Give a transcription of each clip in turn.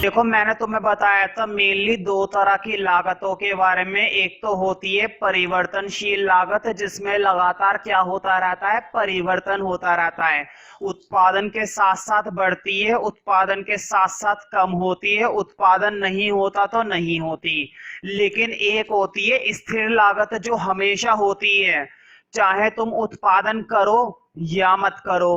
देखो मैंने तुम्हें बताया था मेनली दो तरह की लागतों के बारे में। एक तो होती है परिवर्तनशील लागत, जिसमें लगातार क्या होता रहता है, परिवर्तन होता रहता है। उत्पादन के साथ साथ बढ़ती है, उत्पादन के साथ साथ कम होती है, उत्पादन नहीं होता तो नहीं होती। लेकिन एक होती है स्थिर लागत, जो हमेशा होती है, चाहे तुम उत्पादन करो या मत करो,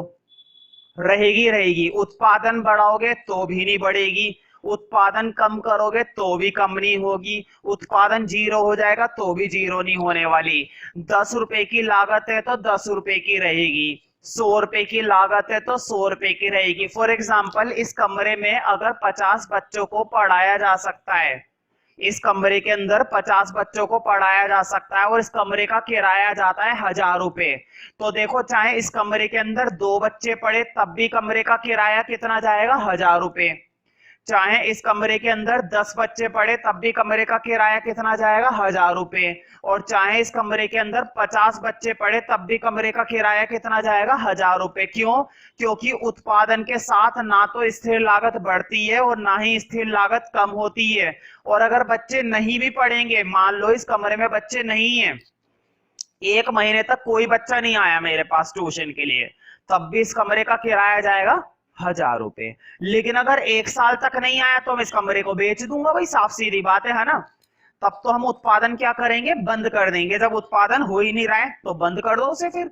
रहेगी रहेगी। उत्पादन बढ़ाओगे तो भी नहीं बढ़ेगी, उत्पादन कम करोगे तो भी कम नहीं होगी, उत्पादन जीरो हो जाएगा तो भी जीरो नहीं होने वाली। 10 रुपए की लागत है तो 10 रुपए की रहेगी, 100 रुपए की लागत है तो 100 रुपए की रहेगी। फॉर एग्जाम्पल, इस कमरे में अगर 50 बच्चों को पढ़ाया जा सकता है, इस कमरे के अंदर 50 बच्चों को पढ़ाया जा सकता है और इस कमरे का किराया जाता है 1000 रुपए। तो देखो, चाहे इस कमरे के अंदर 2 बच्चे पढ़े तब भी कमरे का किराया कितना जाएगा, 1000 रुपए। चाहे इस कमरे के अंदर 10 बच्चे पढ़े तब भी कमरे का किराया कितना जाएगा, 1000 रुपए। और चाहे इस कमरे के अंदर 50 बच्चे पढ़े तब भी कमरे का किराया कितना जाएगा, 1000 रुपए। क्यों? क्योंकि उत्पादन के साथ ना तो स्थिर लागत बढ़ती है और ना ही स्थिर लागत कम होती है। और अगर बच्चे नहीं भी पढ़ेंगे, मान लो इस कमरे में बच्चे नहीं है, 1 महीने तक कोई बच्चा नहीं आया मेरे पास ट्यूशन के लिए, तब भी इस कमरे का किराया जाएगा 1000 रुपए। लेकिन अगर 1 साल तक नहीं आया तो मैं इस कमरे को बेच दूंगा भाई, साफ सीधी बात है ना। तब तो हम उत्पादन क्या करेंगे, बंद कर देंगे। जब उत्पादन हो ही नहीं रहा है तो बंद कर दो उसे, फिर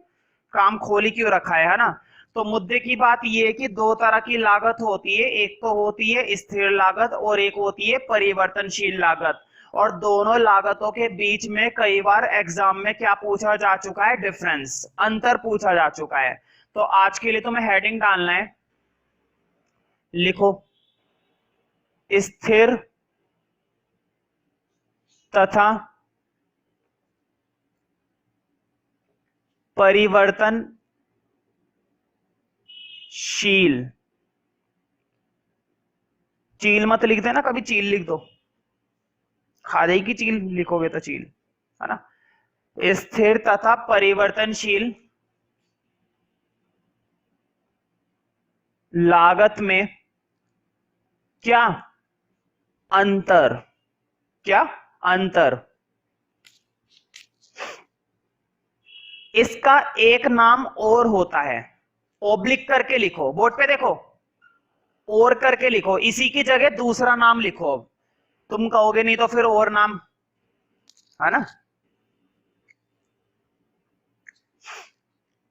काम खोली क्यों रखा है ना। तो मुद्दे की बात यह है कि दो तरह की लागत होती है, एक तो होती है स्थिर लागत और एक होती है परिवर्तनशील लागत। और दोनों लागतों के बीच में कई बार एग्जाम में क्या पूछा जा चुका है, डिफरेंस, अंतर पूछा जा चुका है। तो आज के लिए तुम्हें हेडिंग डालना है, लिखो स्थिर तथा परिवर्तनशील। चील मत लिख देना कभी, चील लिख दो, खा जाएगी चील लिखोगे तो, चील है ना। स्थिर तथा परिवर्तनशील लागत में क्या अंतर, क्या अंतर। इसका एक नाम और होता है, ओब्लिक करके लिखो बोर्ड पे, देखो और करके लिखो, इसी की जगह दूसरा नाम लिखो। अब तुम कहोगे नहीं तो फिर और नाम, है ना,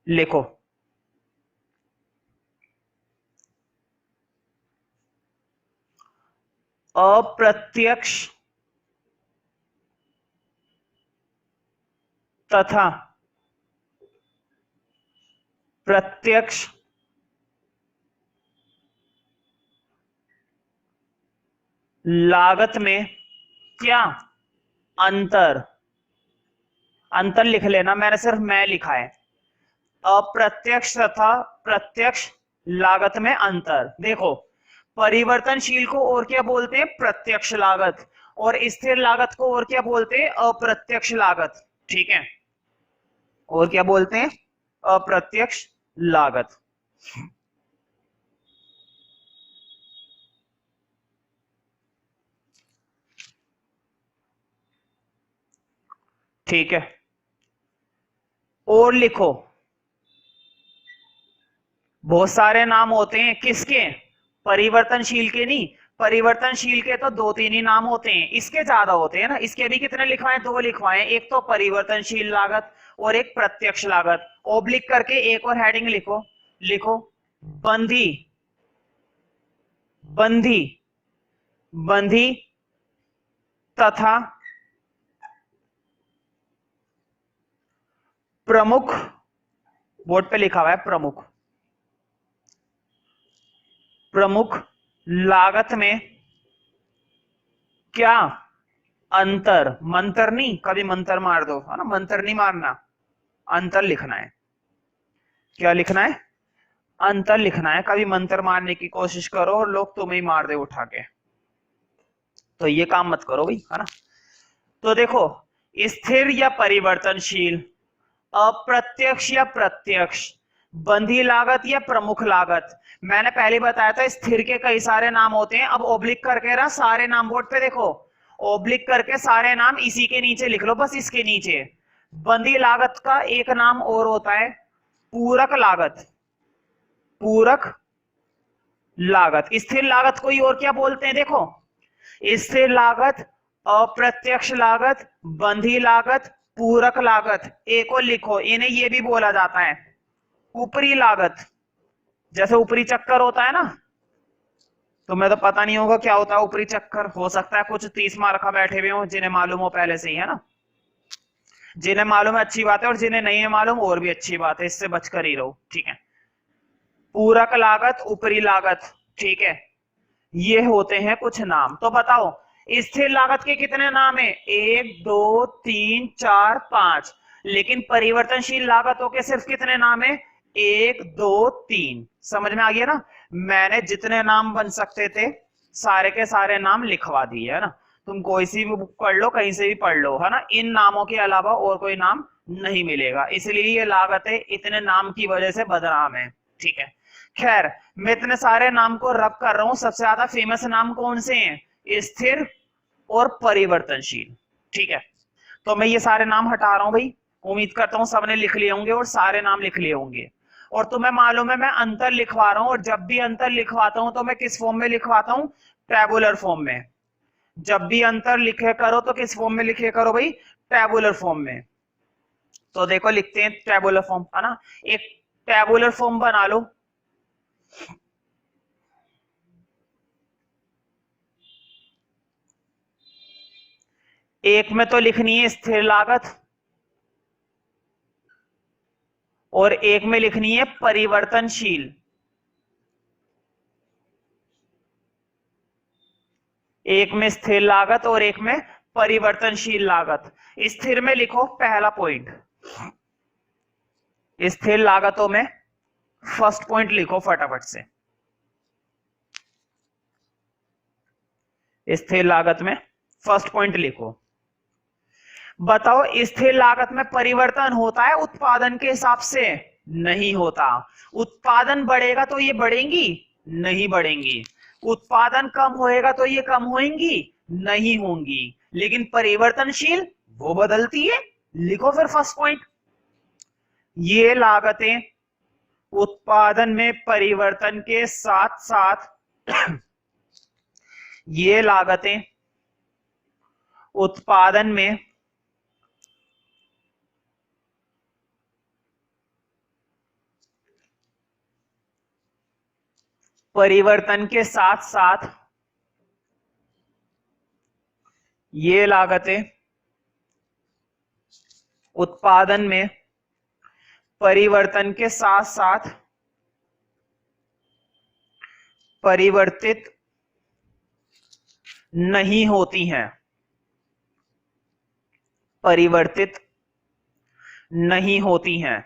लिखो। अप्रत्यक्ष तथा प्रत्यक्ष लागत में क्या अंतर। अंतर लिख लेना, मैंने सिर्फ मैं लिखा है। अप्रत्यक्ष तथा प्रत्यक्ष लागत में अंतर। देखो, परिवर्तनशील को और क्या बोलते हैं, प्रत्यक्ष लागत, और स्थिर लागत को और क्या बोलते हैं, अप्रत्यक्ष लागत। ठीक है, और क्या बोलते हैं, अप्रत्यक्ष लागत। ठीक है, और लिखो, बहुत सारे नाम होते हैं किसके, परिवर्तनशील के नहीं, परिवर्तनशील के तो 2-3 ही नाम होते हैं, इसके ज्यादा होते हैं ना। इसके भी कितने लिखवाए, 2 लिखवाए, एक तो परिवर्तनशील लागत और एक प्रत्यक्ष लागत। ओब्लिक करके एक और हेडिंग लिखो, लिखो बंधी, बंधी, बंधी तथा प्रमुख, बोर्ड पे लिखा हुआ है प्रमुख, प्रमुख लागत में क्या अंतर। मंतर नहीं, कभी मंतर मार दो, है ना, मंतर नहीं मारना, अंतर लिखना है। क्या लिखना है, अंतर लिखना है। कभी मंतर मारने की कोशिश करो और लोग तुम्हें ही मार दे उठा के, तो ये काम मत करो भाई, है ना। तो देखो, स्थिर या परिवर्तनशील, अप्रत्यक्ष या प्रत्यक्ष, बंधी लागत या प्रमुख लागत। मैंने पहले बताया था स्थिर के कई सारे नाम होते हैं। अब ओब्लिक करके ना सारे नाम बोर्ड पे देखो, ओब्लिक करके सारे नाम इसी के नीचे लिख लो, बस इसके नीचे। बंधी लागत का एक नाम और होता है पूरक लागत। पूरक लागत। स्थिर लागत कोई और क्या बोलते हैं देखो, स्थिर लागत, अप्रत्यक्ष लागत, बंधी लागत, पूरक लागत। एक और लिखो, इन्हें ये भी बोला जाता है ऊपरी लागत। जैसे ऊपरी चक्कर होता है ना, तुम्हें तो पता नहीं होगा क्या होता है ऊपरी चक्कर। हो सकता है कुछ 30 मार्क का बैठे हुए हो जिन्हें मालूम हो पहले से ही, है ना। जिन्हें मालूम है अच्छी बात है, और जिन्हें नहीं है मालूम और भी अच्छी बात है, इससे बचकर ही रहो, ठीक है। पूरक लागत, ऊपरी लागत, ठीक है। ये होते हैं कुछ नाम। तो बताओ स्थिर लागत के कितने नाम है, 1 2 3 4 5। लेकिन परिवर्तनशील लागतों के सिर्फ कितने नाम है, 1 2 3। समझ में आ गया ना। मैंने जितने नाम बन सकते थे सारे के सारे नाम लिखवा दिए, है ना। तुम कोई सी भी बुक पढ़ लो, कहीं से भी पढ़ लो, है ना। इन नामों के अलावा और कोई नाम नहीं मिलेगा, इसलिए ये लागतें इतने नाम की वजह से बदनाम है, ठीक है। खैर, मैं इतने सारे नाम को रब कर रहा हूं। सबसे ज्यादा फेमस नाम कौन से हैं, स्थिर और परिवर्तनशील, ठीक है। तो मैं ये सारे नाम हटा रहा हूं भाई। उम्मीद करता हूं सबने लिख लिए होंगे और सारे नाम लिख लिए होंगे। और तुम्हें मालूम है मैं अंतर लिखवा रहा हूं, और जब भी अंतर लिखवाता हूं तो मैं किस फॉर्म में लिखवाता हूं, टैबुलर फॉर्म में। जब भी अंतर लिखे करो तो किस फॉर्म में लिखे करो भाई, टैबुलर फॉर्म में। तो देखो लिखते हैं टैबुलर फॉर्म, है ना। एक टैबुलर फॉर्म बना लो। एक में तो लिखनी है स्थिर लागत, और एक में लिखनी है परिवर्तनशील। एक में स्थिर लागत और एक में परिवर्तनशील लागत। स्थिर में लिखो पहला पॉइंट, स्थिर लागतों में फर्स्ट पॉइंट लिखो फटाफट से। स्थिर लागत में फर्स्ट पॉइंट लिखो। बताओ स्थिर लागत में परिवर्तन होता है उत्पादन के हिसाब से, नहीं होता। उत्पादन बढ़ेगा तो ये बढ़ेंगी, नहीं बढ़ेंगी। उत्पादन कम होएगा तो ये कम होंगी, नहीं होंगी। लेकिन परिवर्तनशील वो बदलती है। लिखो फिर फर्स्ट पॉइंट, ये लागतें उत्पादन में परिवर्तन के साथ साथ ये लागतें उत्पादन में परिवर्तन के साथ साथ ये लागतें उत्पादन में परिवर्तन के साथ साथ परिवर्तित नहीं होती हैं, परिवर्तित नहीं होती हैं।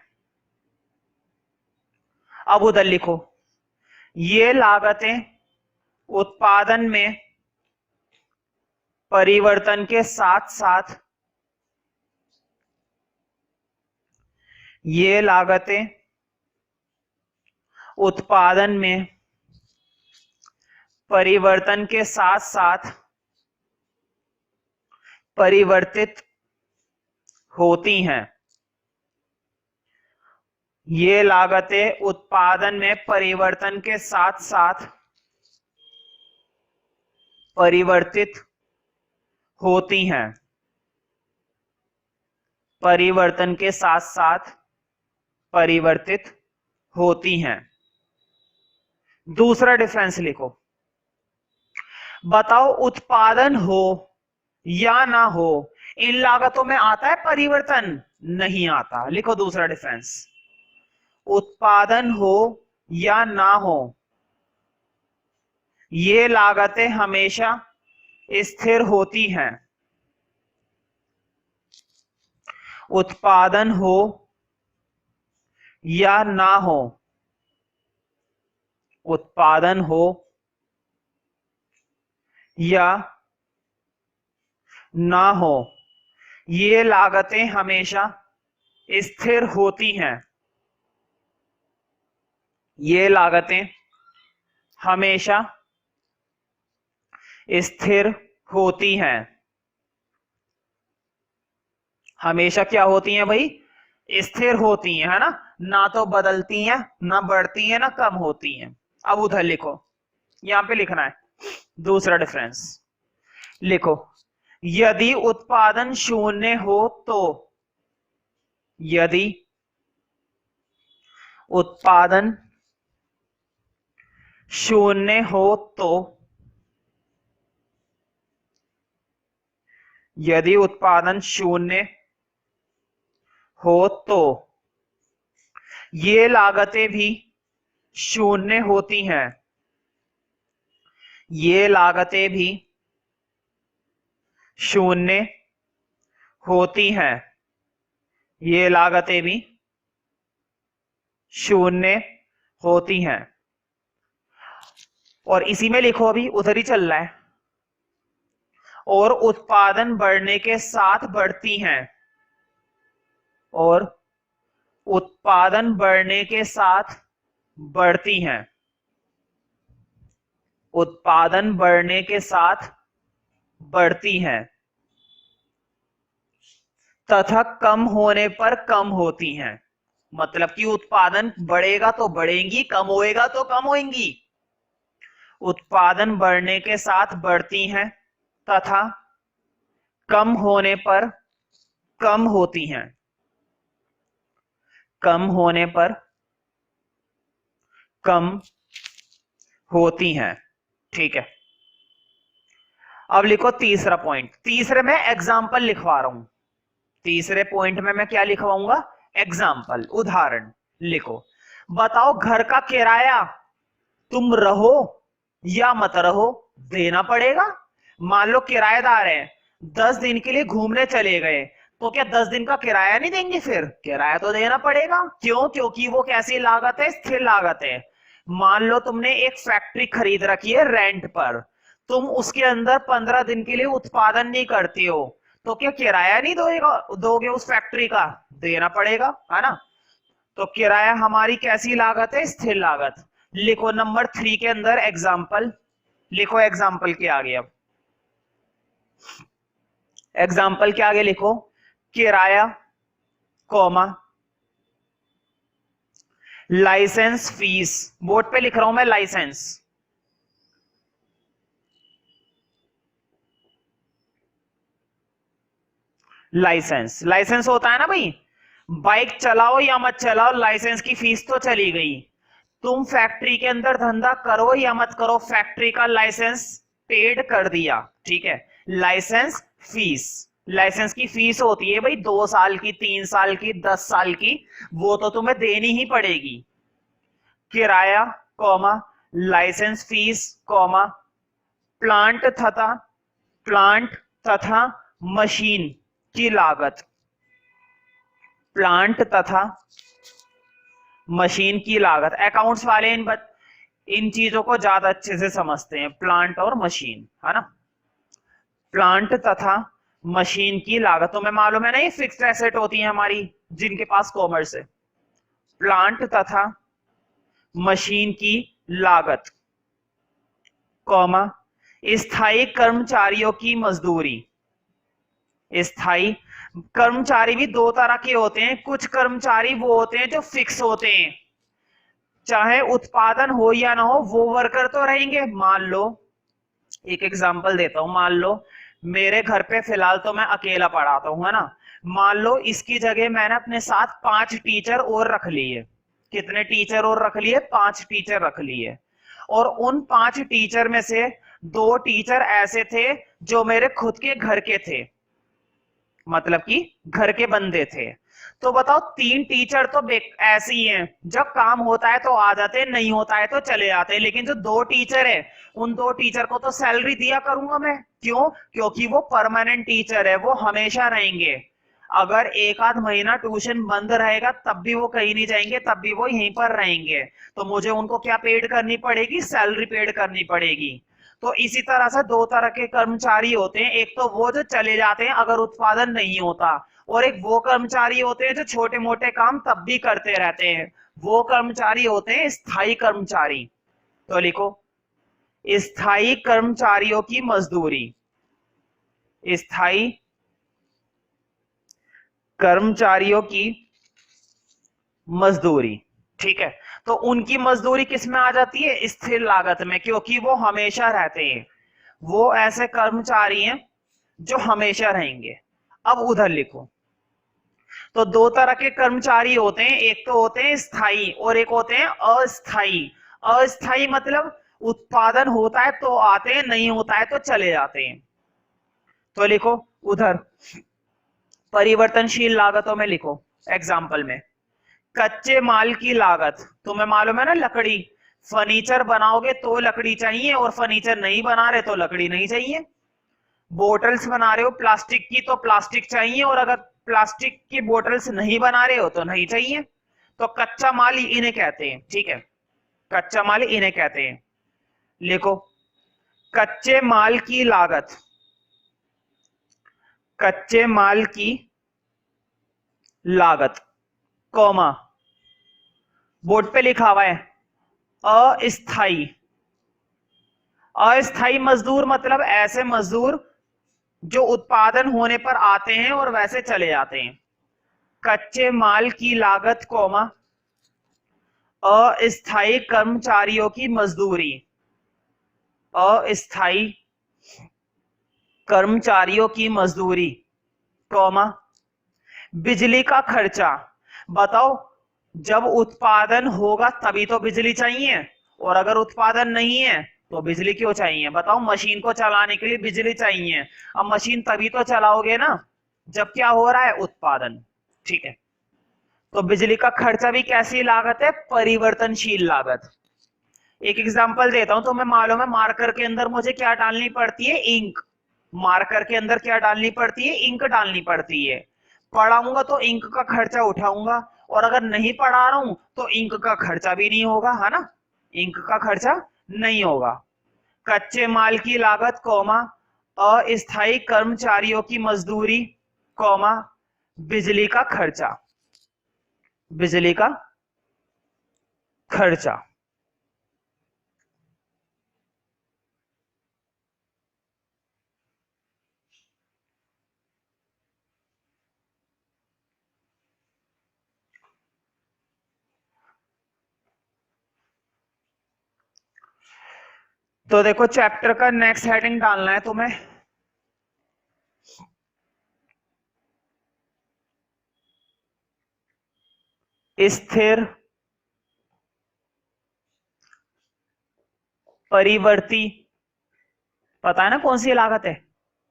अब उधर लिखो, ये लागतें उत्पादन में परिवर्तन के साथ साथ ये लागतें उत्पादन में परिवर्तन के साथ साथ परिवर्तित होती हैं। ये लागतें उत्पादन में परिवर्तन के साथ साथ परिवर्तित होती हैं, परिवर्तन के साथ साथ परिवर्तित होती हैं। दूसरा डिफरेंस लिखो। बताओ उत्पादन हो या ना हो, इन लागतों में आता है परिवर्तन, नहीं आता। लिखो दूसरा डिफरेंस, उत्पादन हो या ना हो, ये लागतें हमेशा स्थिर होती हैं। उत्पादन हो या ना हो, उत्पादन हो या ना हो, ये लागतें हमेशा स्थिर होती हैं। ये लागतें हमेशा स्थिर होती हैं। हमेशा क्या होती हैं भाई? स्थिर होती हैं, है ना, ना तो बदलती हैं, ना बढ़ती हैं, ना कम होती हैं। अब उधर लिखो, यहां पे लिखना है दूसरा डिफरेंस। लिखो, यदि उत्पादन शून्य हो तो, यदि उत्पादन शून्य हो तो, यदि उत्पादन शून्य हो तो ये लागतें भी शून्य होती हैं। ये लागतें भी शून्य होती हैं। ये लागतें भी शून्य होती हैं। और इसी में लिखो, अभी उधर ही चल रहा है, और उत्पादन बढ़ने के साथ बढ़ती हैं। और उत्पादन बढ़ने के साथ बढ़ती हैं। उत्पादन बढ़ने के साथ बढ़ती हैं तथा कम होने पर कम होती हैं। मतलब कि उत्पादन बढ़ेगा तो बढ़ेंगी, कम होएगा तो कम होंगी। उत्पादन बढ़ने के साथ बढ़ती हैं तथा कम होने पर कम होती हैं। कम होने पर कम होती हैं। ठीक है, अब लिखो तीसरा पॉइंट। तीसरे में एग्जाम्पल लिखवा रहा हूं। तीसरे पॉइंट में मैं क्या लिखवाऊंगा? एग्जाम्पल, उदाहरण लिखो। बताओ, घर का किराया तुम रहो या मत रहो, देना पड़ेगा। मान लो किराएदार है, 10 दिन के लिए घूमने चले गए, तो क्या 10 दिन का किराया नहीं देंगे? फिर किराया तो देना पड़ेगा। क्यों? क्योंकि वो कैसी लागत है? स्थिर लागत है। मान लो तुमने एक फैक्ट्री खरीद रखी है रेंट पर, तुम उसके अंदर 15 दिन के लिए उत्पादन नहीं करती हो, तो क्या किराया नहीं दोगे उस फैक्ट्री का? देना पड़ेगा, है ना। तो किराया हमारी कैसी लागत है? स्थिर लागत। लिखो नंबर 3 के अंदर एग्जाम्पल लिखो। एग्जाम्पल के आगे, अब एग्जाम्पल के आगे लिखो किराया कॉमा लाइसेंस फीस। बोर्ड पे लिख रहा हूं मैं लाइसेंस। लाइसेंस, लाइसेंस होता है ना भाई, बाइक चलाओ या मत चलाओ, लाइसेंस की फीस तो चली गई। तुम फैक्ट्री के अंदर धंधा करो या मत करो, फैक्ट्री का लाइसेंस पेड कर दिया, ठीक है। लाइसेंस फीस, लाइसेंस की फीस होती है भाई 2 साल की, 3 साल की, 10 साल की, वो तो तुम्हें देनी ही पड़ेगी। किराया comma licence fee comma plant तथा मशीन की लागत। प्लांट तथा मशीन की लागत। अकाउंट्स वाले इन चीजों को ज्यादा अच्छे से समझते हैं, प्लांट और मशीन, है ना। प्लांट तथा मशीन की लागत, तो मैं मालूम है ना, ये फिक्स्ड एसेट होती है हमारी जिनके पास कॉमर्स है। प्लांट तथा मशीन की लागत कॉमा स्थायी कर्मचारियों की मजदूरी। स्थायी कर्मचारी भी 2 तरह के होते हैं। कुछ कर्मचारी वो होते हैं जो फिक्स होते हैं, चाहे उत्पादन हो या ना हो वो वर्कर तो रहेंगे। मान लो, एक एग्जांपल देता हूं, मान लो मेरे घर पे फिलहाल तो मैं अकेला पढ़ाता हूं, है ना। मान लो इसकी जगह मैंने अपने साथ 5 टीचर और रख लिए। कितने टीचर और रख लिए? 5 टीचर रख लिए। और उन 5 टीचर में से 2 टीचर ऐसे थे जो मेरे खुद के घर के थे, मतलब कि घर के बंदे थे। तो बताओ, 3 टीचर तो ऐसे ही हैं, जब काम होता है तो आ जाते हैं, नहीं होता है तो चले जाते हैं। लेकिन जो 2 टीचर है, उन 2 टीचर को तो सैलरी दिया करूंगा मैं। क्यों? क्योंकि वो परमानेंट टीचर है, वो हमेशा रहेंगे। अगर एक आध महीना ट्यूशन बंद रहेगा तब भी वो कहीं नहीं जाएंगे, तब भी वो यहीं पर रहेंगे। तो मुझे उनको क्या पेड करनी पड़ेगी? सैलरी पेड करनी पड़ेगी। तो इसी तरह से 2 तरह के कर्मचारी होते हैं। एक तो वो जो चले जाते हैं अगर उत्पादन नहीं होता, और एक वो कर्मचारी होते हैं जो छोटे मोटे काम तब भी करते रहते हैं। वो कर्मचारी होते हैं स्थायी कर्मचारी। तो लिखो स्थायी कर्मचारियों की मजदूरी, स्थायी कर्मचारियों की मजदूरी, ठीक है। तो उनकी मजदूरी किस में आ जाती है? स्थिर लागत में, क्योंकि वो हमेशा रहते हैं, वो ऐसे कर्मचारी हैं जो हमेशा रहेंगे। अब उधर लिखो, तो दो तरह के कर्मचारी होते हैं, एक तो होते हैं स्थायी और एक होते हैं अस्थाई। अस्थाई मतलब उत्पादन होता है तो आते हैं, नहीं होता है तो चले जाते हैं। तो लिखो उधर परिवर्तनशील लागतों में लिखो, एग्जाम्पल में कच्चे माल की लागत, तुम्हें मालूम है ना, लकड़ी, फर्नीचर बनाओगे तो लकड़ी चाहिए और फर्नीचर नहीं बना रहे तो लकड़ी नहीं चाहिए। बोटल्स बना रहे हो प्लास्टिक की तो प्लास्टिक चाहिए, और अगर प्लास्टिक की बोटल्स नहीं बना रहे हो तो नहीं चाहिए। तो कच्चा माल इन्हें कहते हैं, ठीक है, कच्चा माल इन्हें कहते हैं। लिखो कच्चे माल की लागत, कच्चे माल की लागत, कॉमा, बोर्ड पे लिखा हुआ है अस्थाई। अस्थाई मजदूर मतलब ऐसे मजदूर जो उत्पादन होने पर आते हैं और वैसे चले जाते हैं। कच्चे माल की लागत, कॉमा, अस्थायी कर्मचारियों की मजदूरी, अस्थायी कर्मचारियों की मजदूरी, कॉमा, बिजली का खर्चा। बताओ, जब उत्पादन होगा तभी तो बिजली चाहिए, और अगर उत्पादन नहीं है तो बिजली क्यों चाहिए? बताओ, मशीन को चलाने के लिए बिजली चाहिए। अब मशीन तभी तो चलाओगे ना जब क्या हो रहा है? उत्पादन, ठीक है। तो बिजली का खर्चा भी कैसी लागत है? परिवर्तनशील लागत। एक एग्जांपल देता हूं, तुम्हें मालूम है मार्कर के अंदर मुझे क्या डालनी पड़ती है? इंक। मार्कर के अंदर क्या डालनी पड़ती है? इंक डालनी पड़ती है। पढ़ाऊंगा तो इंक का खर्चा उठाऊंगा, और अगर नहीं पढ़ा रहा हूं तो इंक का खर्चा भी नहीं होगा, है ना, इंक का खर्चा नहीं होगा। कच्चे माल की लागत, कौमा, अस्थायी कर्मचारियों की मजदूरी, कौमा, बिजली का खर्चा, बिजली का खर्चा। तो देखो चैप्टर का नेक्स्ट हेडिंग डालना है तुम्हें, स्थिर परिवर्ती, पता है ना कौन सी लागत है?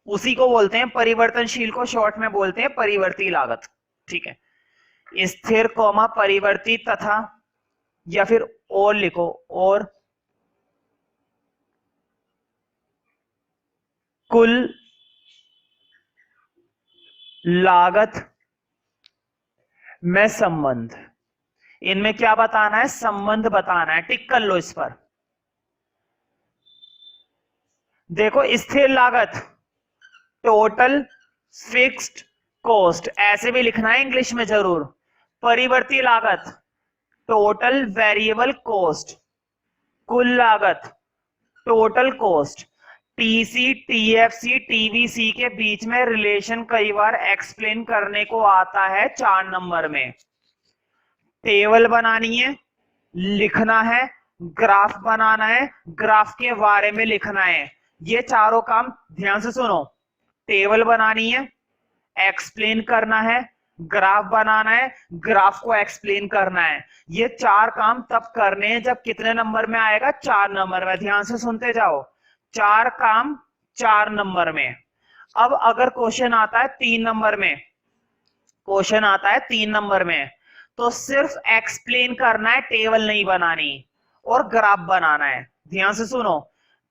उसी को बोलते हैं परिवर्तनशील, को शॉर्ट में बोलते हैं परिवर्ती लागत, ठीक है। स्थिर कौमा परिवर्ती तथा, या फिर और लिखो, और कुल लागत में संबंध। इनमें क्या बताना है? संबंध बताना है, टिक कर लो इस पर। देखो स्थिर लागत टोटल फिक्स्ड कॉस्ट, ऐसे भी लिखना है इंग्लिश में जरूर। परिवर्ती लागत टोटल वेरिएबल कॉस्ट, कुल लागत total cost. TC, TFC, TVC के बीच में रिलेशन कई बार एक्सप्लेन करने को आता है 4 नंबर में। टेबल बनानी है, लिखना है, ग्राफ बनाना है, ग्राफ के बारे में लिखना है। ये चारों काम ध्यान से सुनो, टेबल बनानी है, एक्सप्लेन करना है, ग्राफ बनाना है, ग्राफ को एक्सप्लेन करना है। ये 4 काम तब करने हैं जब कितने नंबर में आएगा? 4 नंबर में। ध्यान से सुनते जाओ, 4 काम 4 नंबर में। अब अगर क्वेश्चन आता है 3 नंबर में, क्वेश्चन आता है 3 नंबर में, तो सिर्फ एक्सप्लेन करना है, टेबल नहीं बनानी, और ग्राफ बनाना है। ध्यान से सुनो,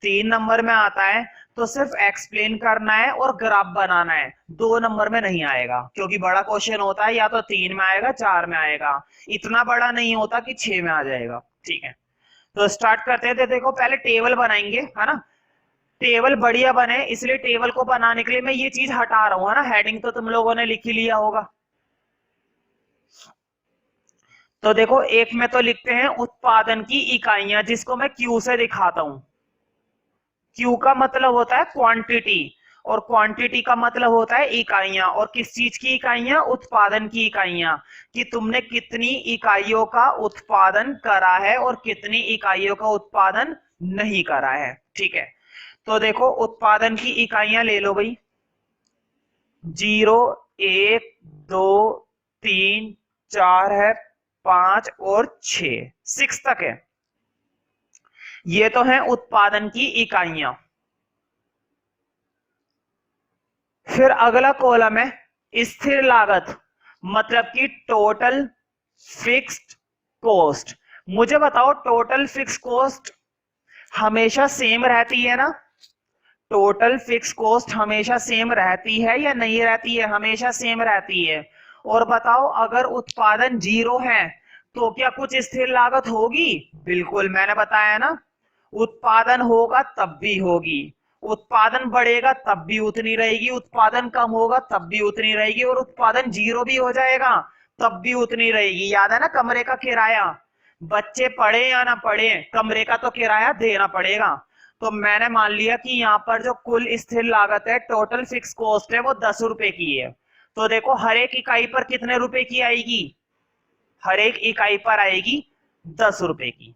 3 नंबर में आता है तो सिर्फ एक्सप्लेन करना है और ग्राफ बनाना है, 2 नंबर में नहीं आएगा, क्योंकि बड़ा क्वेश्चन होता है या तो 3 में आएगा, 4 में आएगा, इतना बड़ा नहीं होता कि 6 में आ जाएगा, ठीक है। तो स्टार्ट करते हैं। तो देखो पहले टेबल बनाएंगे, है ना, टेबल बढ़िया बने, इसलिए टेबल को बनाने के लिए मैं ये चीज हटा रहा हूं, है ना, हेडिंग तो तुम लोगों ने लिख ही लिया होगा। तो देखो एक में तो लिखते हैं उत्पादन की इकाइयां, जिसको मैं क्यू से दिखाता हूं। क्यू का मतलब होता है क्वांटिटी, और क्वांटिटी का मतलब होता है इकाइयां। और किस चीज की इकाइयां? उत्पादन की इकाइयां, कि तुमने कितनी इकाइयों का उत्पादन करा है और कितनी इकाइयों का उत्पादन नहीं करा है। ठीक है, तो देखो उत्पादन की इकाइयां ले लो भाई। 0, 1, 2, 3, 4 है, 5 और 6, 6 तक है। ये तो है उत्पादन की इकाइयां। फिर अगला कॉलम है स्थिर लागत, मतलब कि टोटल फिक्स्ड कॉस्ट। मुझे बताओ टोटल फिक्स कॉस्ट हमेशा सेम रहती है ना? टोटल फिक्स कॉस्ट हमेशा सेम रहती है या नहीं रहती है? हमेशा सेम रहती है। और बताओ अगर उत्पादन 0 है तो क्या कुछ स्थिर लागत होगी? बिल्कुल, मैंने बताया ना, उत्पादन होगा तब भी होगी, उत्पादन बढ़ेगा तब भी उतनी रहेगी, उत्पादन कम होगा तब भी उतनी रहेगी, और उत्पादन 0 भी हो जाएगा तब भी उतनी रहेगी। याद है ना कमरे का किराया? बच्चे पढ़े या ना पढ़े, कमरे का तो किराया देना पड़ेगा। तो मैंने मान लिया कि यहाँ पर जो कुल स्थिर लागत है, टोटल फिक्स कॉस्ट है, वो 10 रुपए की है। तो देखो हर एक इकाई पर कितने रुपए की आएगी? हर एक इकाई पर आएगी 10 रुपए की।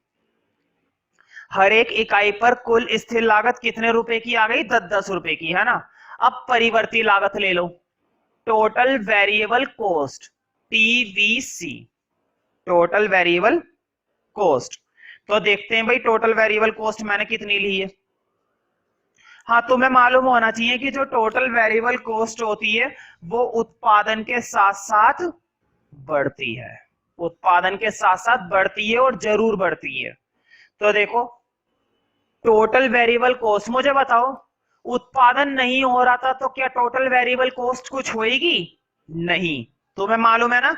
हर एक इकाई पर कुल स्थिर लागत कितने रुपए की आ गई? 10-10 रुपए की, है ना? अब परिवर्ती लागत ले लो, total variable cost, TVC, total variable cost. तो देखते हैं भाई टोटल वेरिएबल कॉस्ट मैंने कितनी ली है। हाँ, तुम्हें मालूम होना चाहिए कि जो टोटल वेरिएबल कॉस्ट होती है वो उत्पादन के साथ साथ बढ़ती है, उत्पादन के साथ साथ बढ़ती है और जरूर बढ़ती है। तो देखो टोटल वेरिएबल कॉस्ट, मुझे बताओ उत्पादन नहीं हो रहा था तो क्या टोटल वेरिएबल कॉस्ट कुछ होएगी? नहीं। तुम्हें मालूम है ना,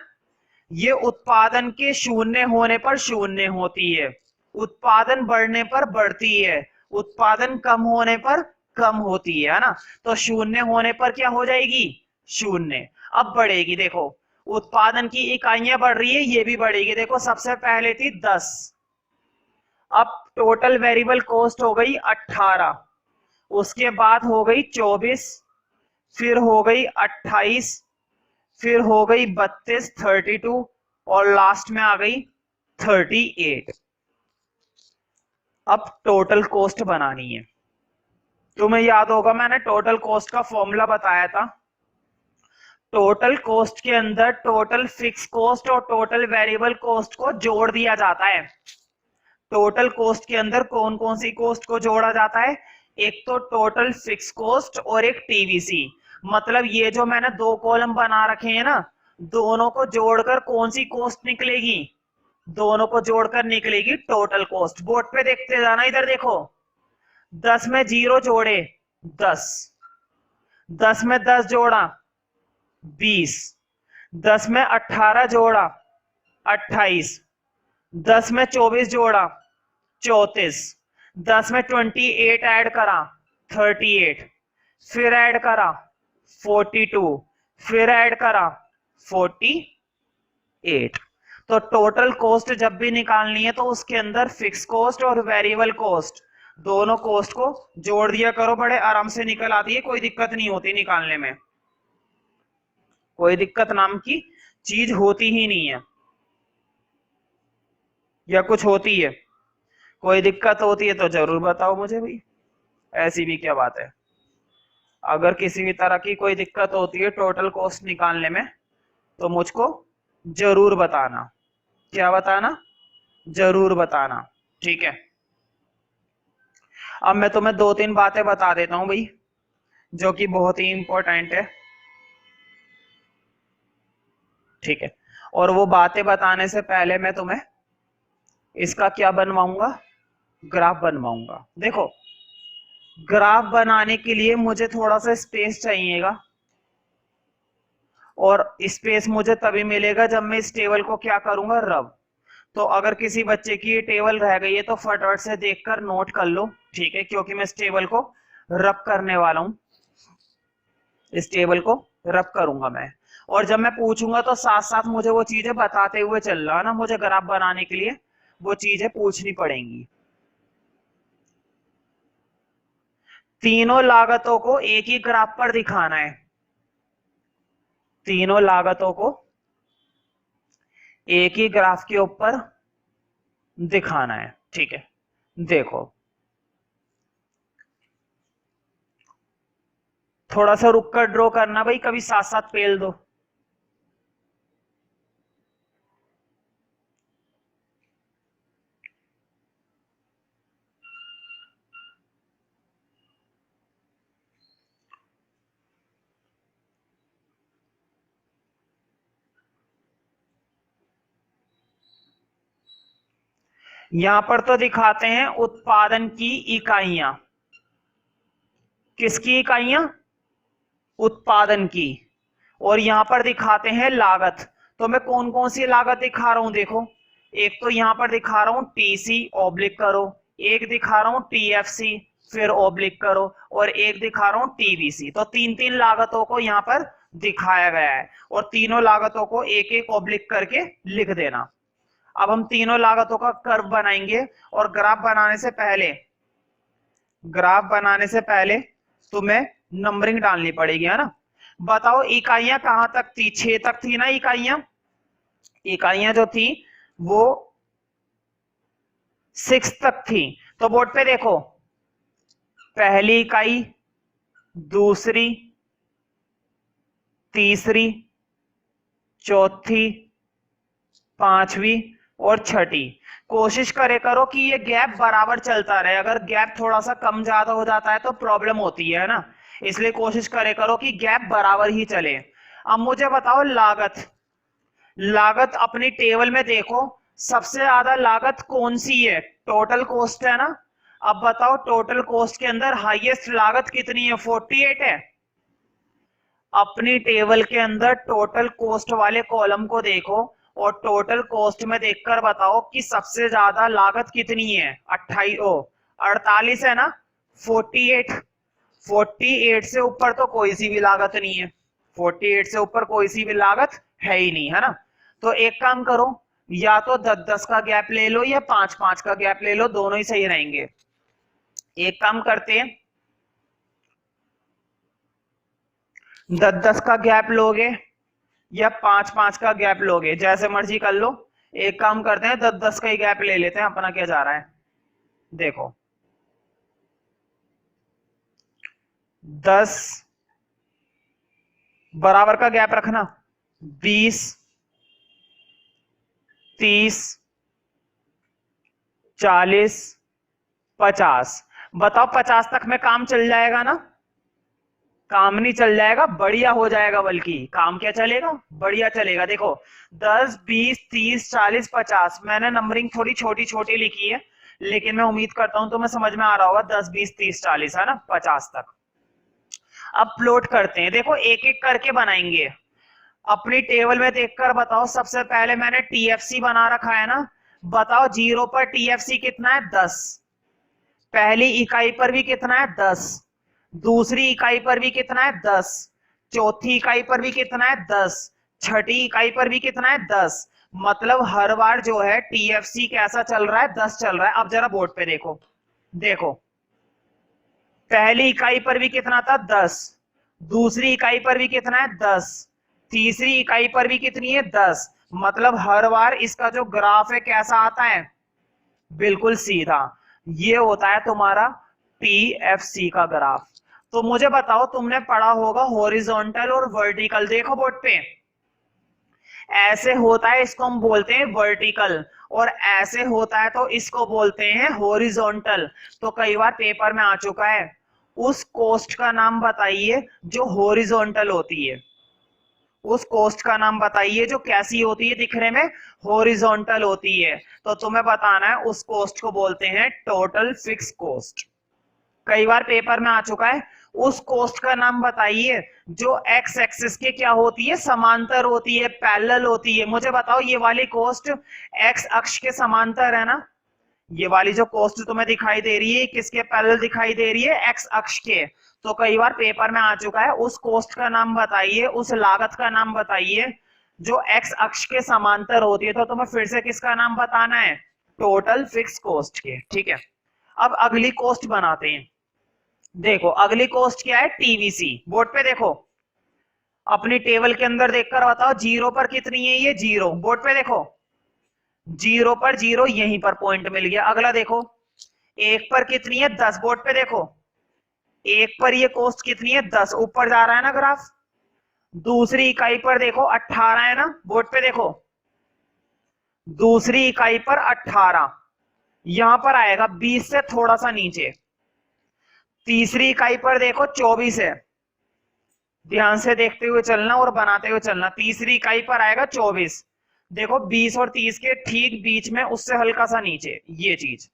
ये उत्पादन के शून्य होने पर शून्य होती है, उत्पादन बढ़ने पर बढ़ती है, उत्पादन कम होने पर कम होती है ना? तो शून्य होने पर क्या हो जाएगी? शून्य। अब बढ़ेगी, देखो उत्पादन की इकाइयां बढ़ रही है, ये भी बढ़ेगी। देखो सबसे पहले थी 10, अब टोटल वेरिएबल कॉस्ट हो गई 18, उसके बाद हो गई 24, फिर हो गई 28, फिर हो गई 32, 32, और लास्ट में आ गई 38। अब टोटल कॉस्ट बनानी है। तुम्हें याद होगा मैंने टोटल कॉस्ट का फॉर्मूला बताया था। टोटल कॉस्ट के अंदर टोटल फिक्स कॉस्ट और टोटल वेरिएबल कॉस्ट को जोड़ दिया जाता है। टोटल कॉस्ट के अंदर कौन कौन सी कॉस्ट को जोड़ा जाता है? एक तो टोटल फिक्स कॉस्ट और एक टीवीसी। मतलब ये जो मैंने दो कॉलम बना रखे हैं ना, दोनों को जोड़कर कौन सी कॉस्ट निकलेगी? दोनों को जोड़कर निकलेगी टोटल कॉस्ट। बोर्ड पे देखते जाना, इधर देखो, 10 में 0 जोड़े 10, 10 में 10 जोड़ा 20, 10 में 18 जोड़ा 28, 10 में 24 जोड़ा 34, 10 में 28 ऐड करा 38, फिर ऐड करा 42, फिर ऐड करा 48। तो टोटल कॉस्ट जब भी निकालनी है तो उसके अंदर फिक्स कॉस्ट और वेरिएबल कॉस्ट, दोनों कॉस्ट को जोड़ दिया करो, बड़े आराम से निकल आती है, कोई दिक्कत नहीं होती निकालने में, कोई दिक्कत नाम की चीज होती ही नहीं है। या कुछ होती है? कोई दिक्कत होती है तो जरूर बताओ मुझे भाई, ऐसी भी क्या बात है। अगर किसी भी तरह की कोई दिक्कत होती है टोटल कॉस्ट निकालने में तो मुझको जरूर बताना। क्या बताना? जरूर बताना। ठीक है, अब मैं तुम्हें 2-3 बातें बता देता हूं भाई, जो कि बहुत ही इंपॉर्टेंट है। ठीक है, और वो बातें बताने से पहले मैं तुम्हें इसका क्या बनवाऊंगा? ग्राफ बनवाऊंगा। देखो ग्राफ बनाने के लिए मुझे थोड़ा सा स्पेस चाहिएगा, और स्पेस मुझे तभी मिलेगा जब मैं इस टेबल को क्या करूंगा? रब। तो अगर किसी बच्चे की ये टेबल रह गई है तो फटाफट से देखकर नोट कर लो, ठीक है? क्योंकि मैं इस टेबल को रब करने वाला हूं, इस टेबल को रब करूंगा मैं। और जब मैं पूछूंगा तो साथ साथ मुझे वो चीजें बताते हुए चल रहा है ना, मुझे ग्राफ बनाने के लिए वो चीजें पूछनी पड़ेंगी। तीनों लागतों को एक ही ग्राफ पर दिखाना है, तीनों लागतों को एक ही ग्राफ के ऊपर दिखाना है। ठीक है, देखो थोड़ा सा रुक कर ड्रॉ करना भाई, कभी साथ साथ पेल दो। यहां पर तो दिखाते हैं उत्पादन की इकाइयां। किसकी इकाइयां? उत्पादन की। और यहां पर दिखाते हैं लागत। तो मैं कौन कौन सी लागत दिखा रहा हूं, देखो एक तो यहां पर दिखा रहा हूं टीसी ऑब्लिक करो, एक दिखा रहा हूं टीएफसी फिर ऑब्लिक करो, और एक दिखा रहा हूं टीवीसी। तो तीन तीन लागतों को यहां पर दिखाया गया है और तीनों लागतों को एक एक ऑब्लिक करके लिख देना। अब हम तीनों लागतों का कर्व बनाएंगे और ग्राफ बनाने से पहले तुम्हें नंबरिंग डालनी पड़ेगी, है ना। बताओ इकाइयां कहां तक थी? 6 तक थी ना इकाइयां। इकाइयां जो थी वो 6 तक थी। तो बोर्ड पे देखो, पहली इकाई, दूसरी, तीसरी, चौथी, पांचवी और छठी। कोशिश करे करो कि ये गैप बराबर चलता रहे, अगर गैप थोड़ा सा कम ज्यादा हो जाता है तो प्रॉब्लम होती है ना, इसलिए कोशिश करे करो कि गैप बराबर ही चले। अब मुझे बताओ लागत। लागत अपनी टेबल में देखो, सबसे ज्यादा लागत कौन सी है? टोटल कॉस्ट है ना। अब बताओ टोटल कॉस्ट के अंदर हाईएस्ट लागत कितनी है? 48 है। अपनी टेबल के अंदर टोटल कॉस्ट वाले कॉलम को देखो और टोटल कॉस्ट में देखकर बताओ कि सबसे ज्यादा लागत कितनी है? 48 है ना। 48 48 से ऊपर तो कोई सी भी लागत नहीं है, 48 से ऊपर कोई सी भी लागत है ही नहीं, है ना। तो एक काम करो, या तो 10-10 का गैप ले लो या 5-5 का गैप ले लो, दोनों ही सही रहेंगे। एक काम करते हैं, 10-10 का गैप लोगे या 5-5 का गैप लोगे, जैसे मर्जी कर लो। एक काम करते हैं, 10-10 का ही गैप ले लेते हैं, अपना क्या जा रहा है। देखो 10 बराबर का गैप रखना, 20, 30, 40, 50। बताओ 50 तक में काम चल जाएगा ना? काम नहीं चल जाएगा, बढ़िया हो जाएगा, बल्कि काम क्या चलेगा, बढ़िया चलेगा। देखो 10, 20, 30, 40, 50, मैंने नंबरिंग थोड़ी छोटी छोटी लिखी है, लेकिन मैं उम्मीद करता हूं तुम्हें समझ में आ रहा होगा। 10, 20, 30, 40, है ना, 50 तक। अब प्लॉट करते हैं, देखो एक एक करके बनाएंगे। अपनी टेबल में देखकर बताओ, सबसे पहले मैंने टीएफसी बना रखा है ना। बताओ 0 पर टीएफसी कितना है? 10। पहली इकाई पर भी कितना है? 10। दूसरी इकाई पर भी कितना है? 10। चौथी इकाई पर भी कितना है? 10। छठी इकाई पर भी कितना है? 10। मतलब हर बार जो है टीएफसी कैसा चल रहा है? 10 चल रहा है। अब जरा बोर्ड पे देखो, देखो पहली इकाई पर भी कितना था? 10। दूसरी इकाई पर भी कितना है? 10। तीसरी इकाई पर भी कितनी है? 10। मतलब हर बार इसका जो ग्राफ है कैसा आता है? बिल्कुल सीधा। ये होता है तुम्हारा पीएफसी का ग्राफ। तो मुझे बताओ, तुमने पढ़ा होगा हॉरिजॉन्टल और वर्टिकल, देखो बोर्ड पे ऐसे होता है, इसको हम बोलते हैं वर्टिकल, और ऐसे होता है तो इसको बोलते हैं हॉरिजॉन्टल। तो कई बार पेपर में आ चुका है, उस कोस्ट का नाम बताइए जो हॉरिजॉन्टल होती है। उस कोस्ट का नाम बताइए जो कैसी होती है? दिखने में हॉरिजॉन्टल होती है। तो तुम्हें बताना है उस कोस्ट को बोलते हैं टोटल फिक्स कोस्ट। कई बार पेपर में आ चुका है। उस कोस्ट का नाम बताइए जो एक्स एक्सिस के क्या होती है? समांतर होती है, पैरेलल होती है। मुझे बताओ ये वाली कोस्ट एक्स अक्ष के समांतर है ना, ये वाली जो कॉस्ट तुम्हें दिखाई दे रही है किसके पैरेलल दिखाई दे रही है, एक्स अक्ष के। तो कई बार पेपर में आ चुका है, उस कॉस्ट का नाम बताइए, उस लागत का नाम बताइए जो एक्स अक्ष के समांतर होती है। तो तुम्हें फिर से किसका नाम बताना है, टोटल फिक्स कॉस्ट के। ठीक है, अब अगली कॉस्ट बनाते हैं। देखो अगली कॉस्ट क्या है, टीवीसी। बोर्ड पे देखो, अपनी टेबल के अंदर देखकर बताओ जीरो पर कितनी है, ये जीरो। बोर्ड पे देखो, जीरो पर जीरो, यहीं पर पॉइंट मिल गया। अगला देखो, एक पर कितनी है, 10। बोर्ड पे देखो, एक पर ये कॉस्ट कितनी है, 10। ऊपर जा रहा है ना ग्राफ। दूसरी इकाई पर देखो 18 है ना। बोर्ड पे देखो, दूसरी इकाई पर 18, यहां पर आएगा 20 से थोड़ा सा नीचे। तीसरी इकाई पर देखो 24 है, ध्यान से देखते हुए चलना और बनाते हुए चलना। तीसरी इकाई पर आएगा 24, देखो 20 और 30 के ठीक बीच में, उससे हल्का सा नीचे ये चीज।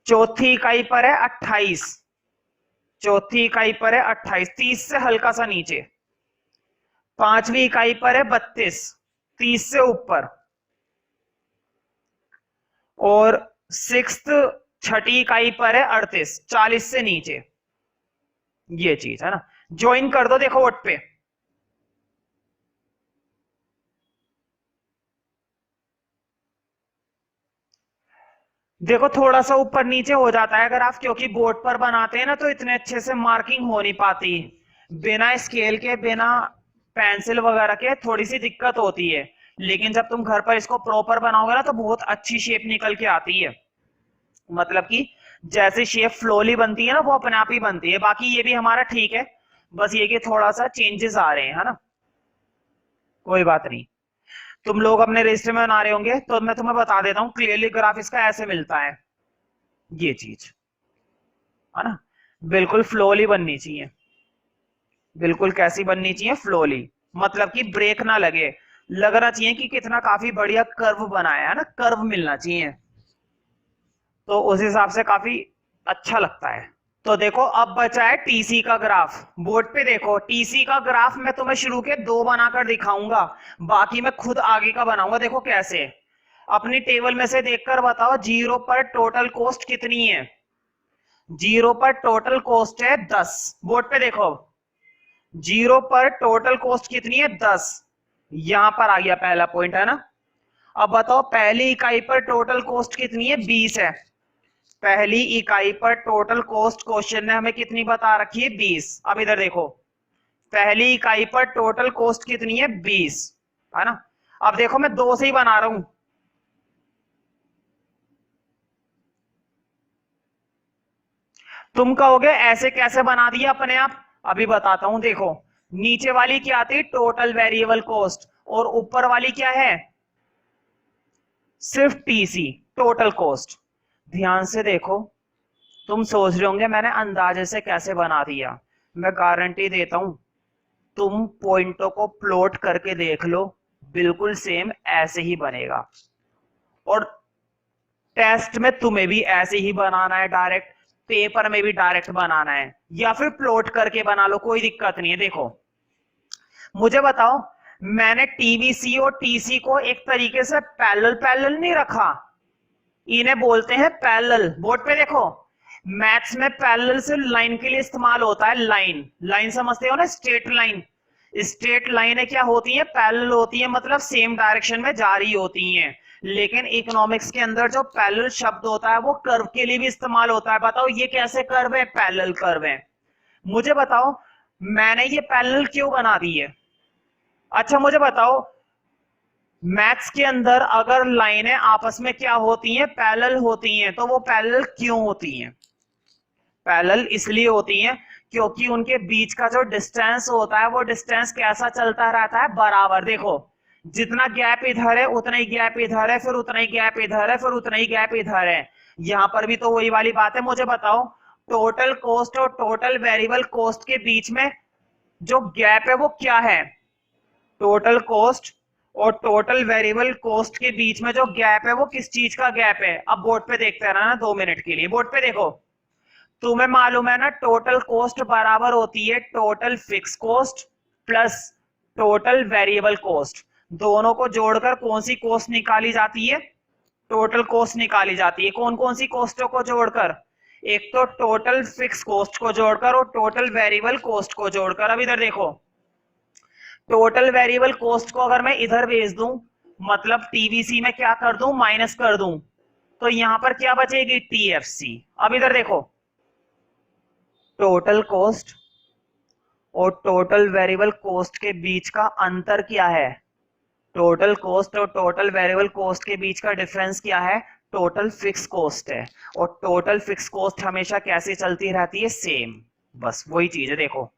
चौथी इकाई पर है 28, चौथी इकाई पर है 28, 30 से हल्का सा नीचे। पांचवी इकाई पर है 32, 30 से ऊपर। और सिक्स्थ छठी इकाई पर है 38, 40 से नीचे। ये चीज है ना, ज्वाइन कर दो। देखो वोट पे, देखो थोड़ा सा ऊपर नीचे हो जाता है ग्राफ, क्योंकि बोर्ड पर बनाते हैं ना तो इतने अच्छे से मार्किंग हो नहीं पाती। बिना स्केल के, बिना पेंसिल वगैरह के थोड़ी सी दिक्कत होती है, लेकिन जब तुम घर पर इसको प्रॉपर बनाओगे ना तो बहुत अच्छी शेप निकल के आती है। मतलब कि जैसे शेप फ्लोली बनती है ना, वो अपने आप ही बनती है। बाकी ये भी हमारा ठीक है, बस ये कि थोड़ा सा चेंजेस आ रहे हैं, है ना, कोई बात नहीं। तुम लोग अपने रजिस्टर में बना रहे होंगे तो मैं तुम्हें बता देता हूँ क्लियरली। ग्राफ इसका ऐसे मिलता है, ये चीज है ना, बिल्कुल फ्लोली बननी चाहिए। बिल्कुल कैसी बननी चाहिए, फ्लोली, मतलब कि ब्रेक ना लगे, लगना चाहिए कि कितना काफी बढ़िया कर्व बनाया है ना, कर्व मिलना चाहिए। तो उस हिसाब से काफी अच्छा लगता है। तो देखो अब बचा है टीसी का ग्राफ। बोर्ड पे देखो, टीसी का ग्राफ मैं तुम्हें शुरू के दो बनाकर दिखाऊंगा, बाकी मैं खुद आगे का बनाऊंगा। देखो कैसे, अपनी टेबल में से देखकर बताओ जीरो पर टोटल कॉस्ट कितनी है। जीरो पर टोटल कॉस्ट है 10। बोर्ड पे देखो, जीरो पर टोटल कॉस्ट कितनी है, 10। यहां पर आ गया पहला पॉइंट, है ना। अब बताओ पहली इकाई पर टोटल कॉस्ट कितनी है, 20 है। पहली इकाई पर टोटल कॉस्ट क्वेश्चन ने हमें कितनी बता रखी है, 20। अब इधर देखो, पहली इकाई पर टोटल कॉस्ट कितनी है, 20, है ना। अब देखो मैं दो से ही बना रहा हूं। तुम कहोगे ऐसे कैसे बना दिया अपने आप, अभी बताता हूं। देखो नीचे वाली क्या आती है, टोटल वेरिएबल कॉस्ट, और ऊपर वाली क्या है, सिर्फ टीसी, टोटल कॉस्ट। ध्यान से देखो, तुम सोच रहे होंगे मैंने अंदाजे से कैसे बना दिया। मैं गारंटी देता हूं, तुम पॉइंटों को प्लॉट करके देख लो, बिल्कुल सेम ऐसे ही बनेगा। और टेस्ट में तुम्हें भी ऐसे ही बनाना है, डायरेक्ट पेपर में भी डायरेक्ट बनाना है, या फिर प्लॉट करके बना लो, कोई दिक्कत नहीं है। देखो मुझे बताओ, मैंने टीवीसी और टीसी को एक तरीके से पैरेलल पैरेलल नहीं रखा, इन्हें बोलते हैं पैरेलल। बोर्ड पे देखो, मैथ्स में पैरेलल से लाइन के लिए इस्तेमाल होता है। लाइन, लाइन समझते हो ना, स्ट्रेट लाइन। स्ट्रेट लाइनें क्या होती हैं, पैरेलल होती है, मतलब सेम डायरेक्शन में जा रही होती हैं। लेकिन इकोनॉमिक्स के अंदर जो पैरेलल शब्द होता है वो कर्व के लिए भी इस्तेमाल होता है। बताओ ये कैसे कर्व है, पैरेलल कर्व है। मुझे बताओ मैंने ये पैरेलल क्यों बना दी है। अच्छा मुझे बताओ, मैथ्स के अंदर अगर लाइनें आपस में क्या होती हैं, पैरेलल होती हैं, तो वो पैरेलल क्यों होती हैं। पैरेलल इसलिए होती हैं क्योंकि उनके बीच का जो डिस्टेंस होता है वो डिस्टेंस कैसा चलता रहता है, बराबर। देखो जितना गैप इधर है उतना ही गैप इधर है, फिर उतना ही गैप इधर है, फिर उतना ही गैप इधर है। यहां पर भी तो वही वाली बात है। मुझे बताओ टोटल कॉस्ट और टोटल वेरिएबल कॉस्ट के बीच में जो गैप है वो क्या है, टोटल कॉस्ट और टोटल वेरिएबल कॉस्ट के बीच में जो गैप है वो किस चीज का गैप है। अब बोर्ड पे देखते रहना ना 2 मिनट के लिए। बोर्ड पे देखो, तुम्हें मालूम है ना टोटल कॉस्ट बराबर होती है total fix cost plus total variable cost. दोनों को जोड़कर कौन सी कॉस्ट निकाली जाती है, टोटल कॉस्ट निकाली जाती है। कौन कौन सी कॉस्टों को जोड़कर? एक तो टोटल फिक्स कॉस्ट को जोड़कर और टोटल वेरिएबल कॉस्ट को जोड़कर। अब इधर देखो, टोटल वेरिएबल कॉस्ट को अगर मैं इधर भेज दूं, मतलब टीवीसी में क्या कर दूं, माइनस कर दूं, तो यहां पर क्या बचेगी? टीएफसी। अब इधर देखो, टोटल कॉस्ट और टोटल वेरिएबल कॉस्ट के बीच का अंतर क्या है? टोटल कॉस्ट और टोटल वेरिएबल कॉस्ट के बीच का डिफरेंस क्या है? टोटल फिक्स कॉस्ट है। और टोटल फिक्स कॉस्ट हमेशा कैसे चलती रहती है? सेम। बस वही चीज है। देखो,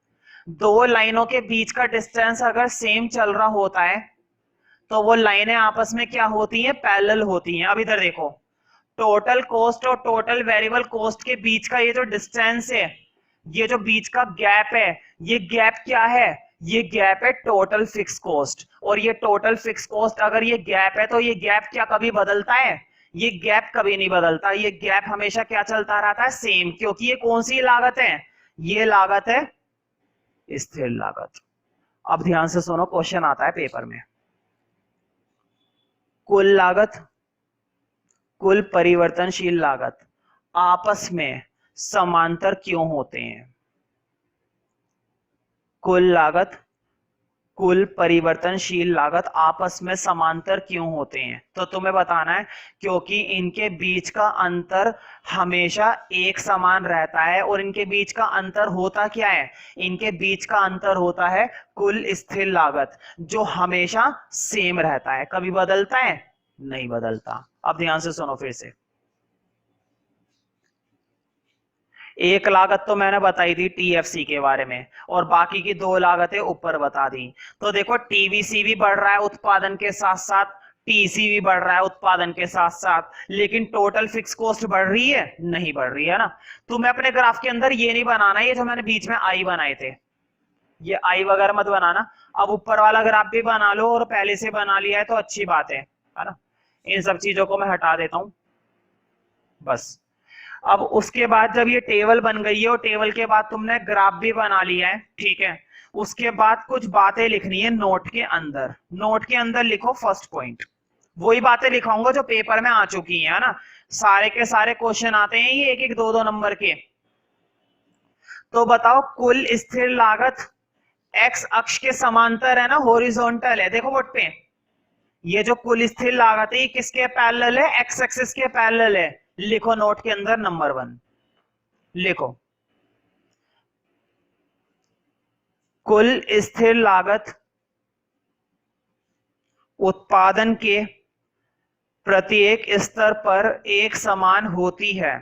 दो लाइनों के बीच का डिस्टेंस अगर सेम चल रहा होता है तो वो लाइनें आपस में क्या होती हैं? पैरेलल होती हैं। अब इधर देखो, टोटल कॉस्ट और टोटल वेरिएबल कॉस्ट के बीच का ये जो डिस्टेंस है, ये जो बीच का गैप है, ये गैप क्या है? ये गैप है टोटल फिक्स कॉस्ट। और ये टोटल फिक्स कॉस्ट अगर ये गैप है तो ये गैप क्या कभी बदलता है? ये गैप कभी नहीं बदलता। ये गैप हमेशा क्या चलता रहता है? सेम। क्योंकि ये कौन सी लागत है? ये लागत है स्थिर लागत। अब ध्यान से सुनो, क्वेश्चन आता है पेपर में। कुल लागत, कुल परिवर्तनशील लागत आपस में समांतर क्यों होते हैं? कुल लागत, कुल परिवर्तनशील लागत आपस में समांतर क्यों होते हैं? तो तुम्हें बताना है, क्योंकि इनके बीच का अंतर हमेशा एक समान रहता है। और इनके बीच का अंतर होता क्या है? इनके बीच का अंतर होता है कुल स्थिर लागत, जो हमेशा सेम रहता है। कभी बदलता है? नहीं बदलता। अब ध्यान से सुनो फिर से। एक लागत तो मैंने बताई थी टीएफसी के बारे में, और बाकी की दो लागतें ऊपर बता दी। तो देखो, टीवीसी भी बढ़ रहा है उत्पादन के साथ साथ, टीसी भी बढ़ रहा है उत्पादन के साथ साथ, लेकिन टोटल फिक्स कॉस्ट बढ़ रही है? नहीं बढ़ रही है ना। तुम्हें अपने ग्राफ के अंदर ये नहीं बनाना, ये जो मैंने बीच में आई बनाए थे, ये आई वगैरह मत बनाना। अब ऊपर वाला ग्राफ भी बना लो, और पहले से बना लिया है तो अच्छी बात है ना। इन सब चीजों को मैं हटा देता हूं बस। अब उसके बाद जब ये टेबल बन गई है और टेबल के बाद तुमने ग्राफ भी बना लिया है, ठीक है, उसके बाद कुछ बातें लिखनी है नोट के अंदर। नोट के अंदर लिखो फर्स्ट पॉइंट। वही बातें लिखाऊंगा जो पेपर में आ चुकी है ना। सारे के सारे क्वेश्चन आते हैं ये एक एक दो दो नंबर के। तो बताओ, कुल स्थिर लागत एक्स अक्ष के समांतर है ना, हॉरिजॉन्टल है। देखो बोर्ड पे, ये जो कुल स्थिर लागत है ये किसके पैरेलल है? एक्स एक्सिस के पैरेलल है। लिखो नोट के अंदर नंबर 1 लिखो, कुल स्थिर लागत उत्पादन के प्रत्येक स्तर पर एक समान होती है।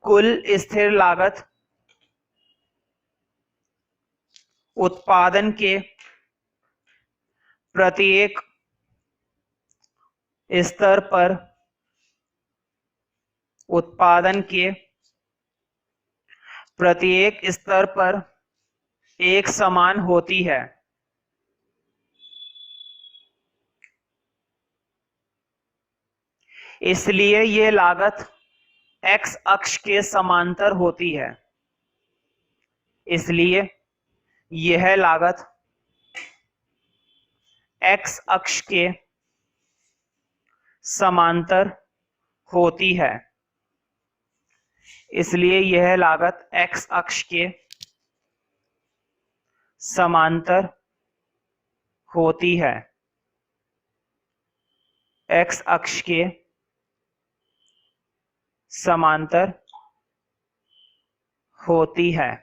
कुल स्थिर लागत उत्पादन के प्रत्येक स्तर पर, उत्पादन के प्रत्येक स्तर पर एक समान होती है। इसलिए ये लागत एक्स अक्ष के समांतर होती है। इसलिए यह लागत एक्स अक्ष के समांतर होती है। इसलिए यह लागत एक्स अक्ष के समांतर होती है। एक्स अक्ष के समांतर होती है।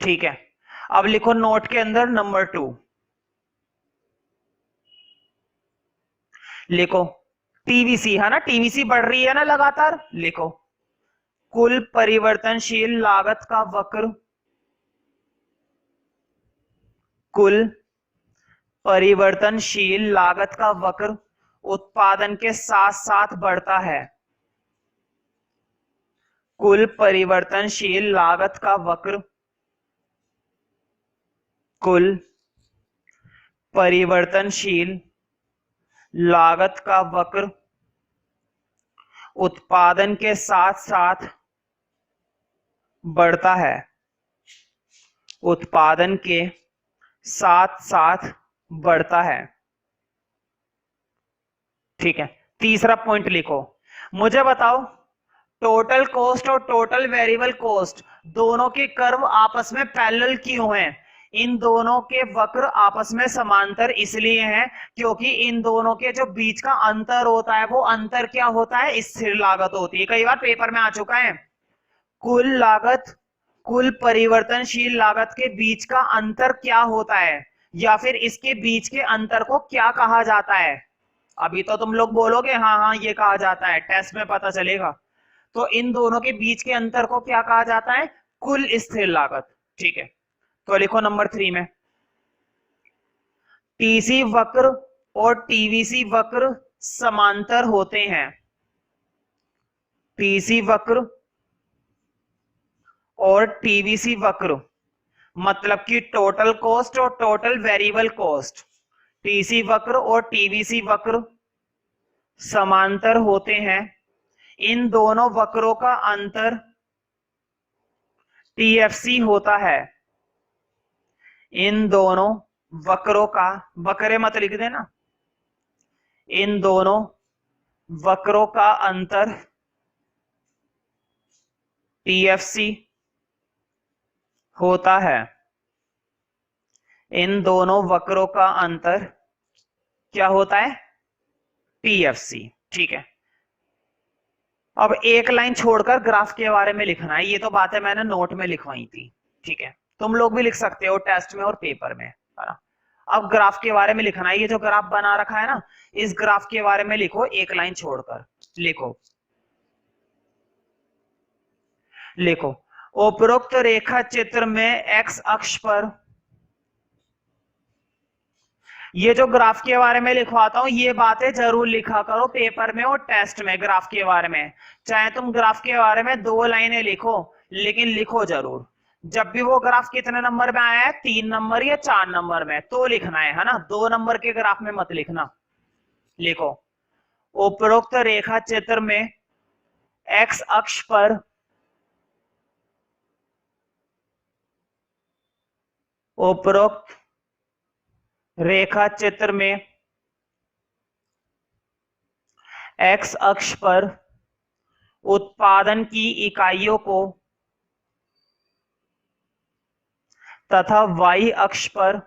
ठीक है, अब लिखो नोट के अंदर नंबर 2 लिखो। टीवीसी है ना, टीवीसी बढ़ रही है ना लगातार। लिखो, कुल परिवर्तनशील लागत का वक्र, कुल परिवर्तनशील लागत का वक्र उत्पादन के साथ साथ बढ़ता है। कुल परिवर्तनशील लागत का वक्र, कुल परिवर्तनशील लागत का वक्र उत्पादन के साथ साथ बढ़ता है। उत्पादन के साथ साथ बढ़ता है। ठीक है, तीसरा पॉइंट लिखो, मुझे बताओ टोटल कॉस्ट और टोटल वेरिएबल कॉस्ट दोनों के कर्व आपस में पैरेलल क्यों हैं? इन दोनों के वक्र आपस में समांतर इसलिए हैं क्योंकि इन दोनों के जो बीच का अंतर होता है वो अंतर क्या होता है? स्थिर लागत होती है। कई बार पेपर में आ चुका है। कुल लागत, कुल परिवर्तनशील लागत के बीच का अंतर क्या होता है, या फिर इसके बीच के अंतर को क्या कहा जाता है? अभी तो तुम लोग बोलोगे हाँ हाँ ये कहा जाता है, टेस्ट में पता चलेगा। तो इन दोनों के बीच के अंतर को क्या कहा जाता है? कुल स्थिर लागत। ठीक है, तो लिखो नंबर 3 में, टीसी वक्र और टीवीसी वक्र समांतर होते हैं। टीसी वक्र और टीवीसी वक्र मतलब कि टोटल कॉस्ट और टोटल वेरिएबल कॉस्ट, टीसी वक्र और टीवीसी वक्र समांतर होते हैं। इन दोनों वक्रों का अंतर टीएफसी होता है। इन दोनों वक्रों का, वक्रे मत लिख देना, इन दोनों वक्रों का अंतर टीएफसी होता है। इन दोनों वक्रों का अंतर क्या होता है? टीएफसी। ठीक है, अब एक लाइन छोड़कर ग्राफ के बारे में लिखना है। ये तो बातें मैंने नोट में लिखवाई थी। ठीक है, तुम लोग भी लिख सकते हो टेस्ट में और पेपर में, है ना। अब ग्राफ के बारे में लिखना है। ये जो ग्राफ बना रखा है ना, इस ग्राफ के बारे में लिखो, एक लाइन छोड़कर लिखो। लिखो, उपरोक्त रेखा चित्र में एक्स अक्ष पर, ये जो ग्राफ के बारे में लिखवाता हूं ये बातें जरूर लिखा करो पेपर में और टेस्ट में। ग्राफ के बारे में चाहे तुम ग्राफ के बारे में 2 लाइनें लिखो, लेकिन लिखो जरूर। जब भी वो ग्राफ कितने नंबर में आया है, 3 नंबर या 4 नंबर में, तो लिखना है ना। 2 नंबर के ग्राफ में मत लिखना। लिखो, उपरोक्त रेखा चित्र में एक्स अक्ष पर उपरोक्त रेखा चित्र में एक्स अक्ष पर उत्पादन की इकाइयों को तथा वाई अक्ष पर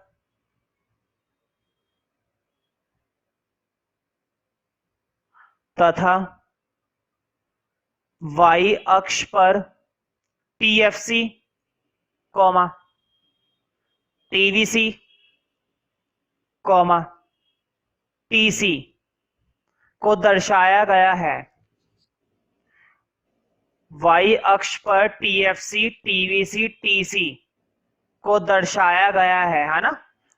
टीएफसी, टीवीसी, टीसी को दर्शाया गया है। वाई अक्ष पर टीएफसी, टीवीसी, टीसी को दर्शाया गया है ना।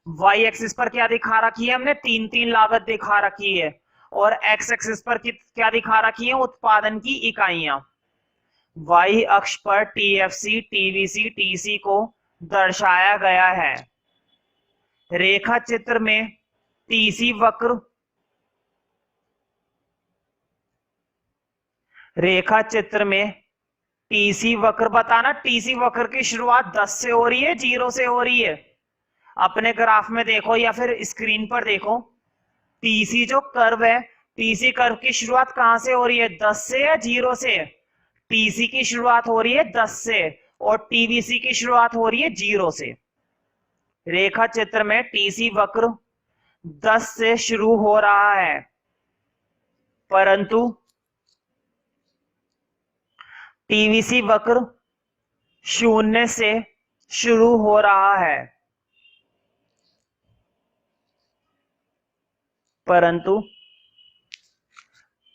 वाई एक्सिस पर क्या दिखा रखी है हमने? 3 लागत दिखा रखी है। और एक्स एक्सिस पर क्या दिखा रखी है? उत्पादन की इकाइयां। वाई अक्ष पर टीएफसी, टीवीसी, टीसी को दर्शाया गया है। रेखा चित्र में टीसी वक्र, रेखा चित्र में टीसी वक्र बताना। टीसी वक्र की शुरुआत 10 से हो रही है, 0 से हो रही है? अपने ग्राफ में देखो या फिर स्क्रीन पर देखो, टीसी जो कर्व है, टीसी कर्व की शुरुआत कहां से हो रही है? 10 से या 0 से? टीसी की शुरुआत हो रही है 10 से और टीवीसी की शुरुआत हो रही है 0 से। रेखा चित्र में टीसी वक्र 10 से शुरू हो रहा है, परंतु टीवीसी वक्र 0 से शुरू हो रहा है, परंतु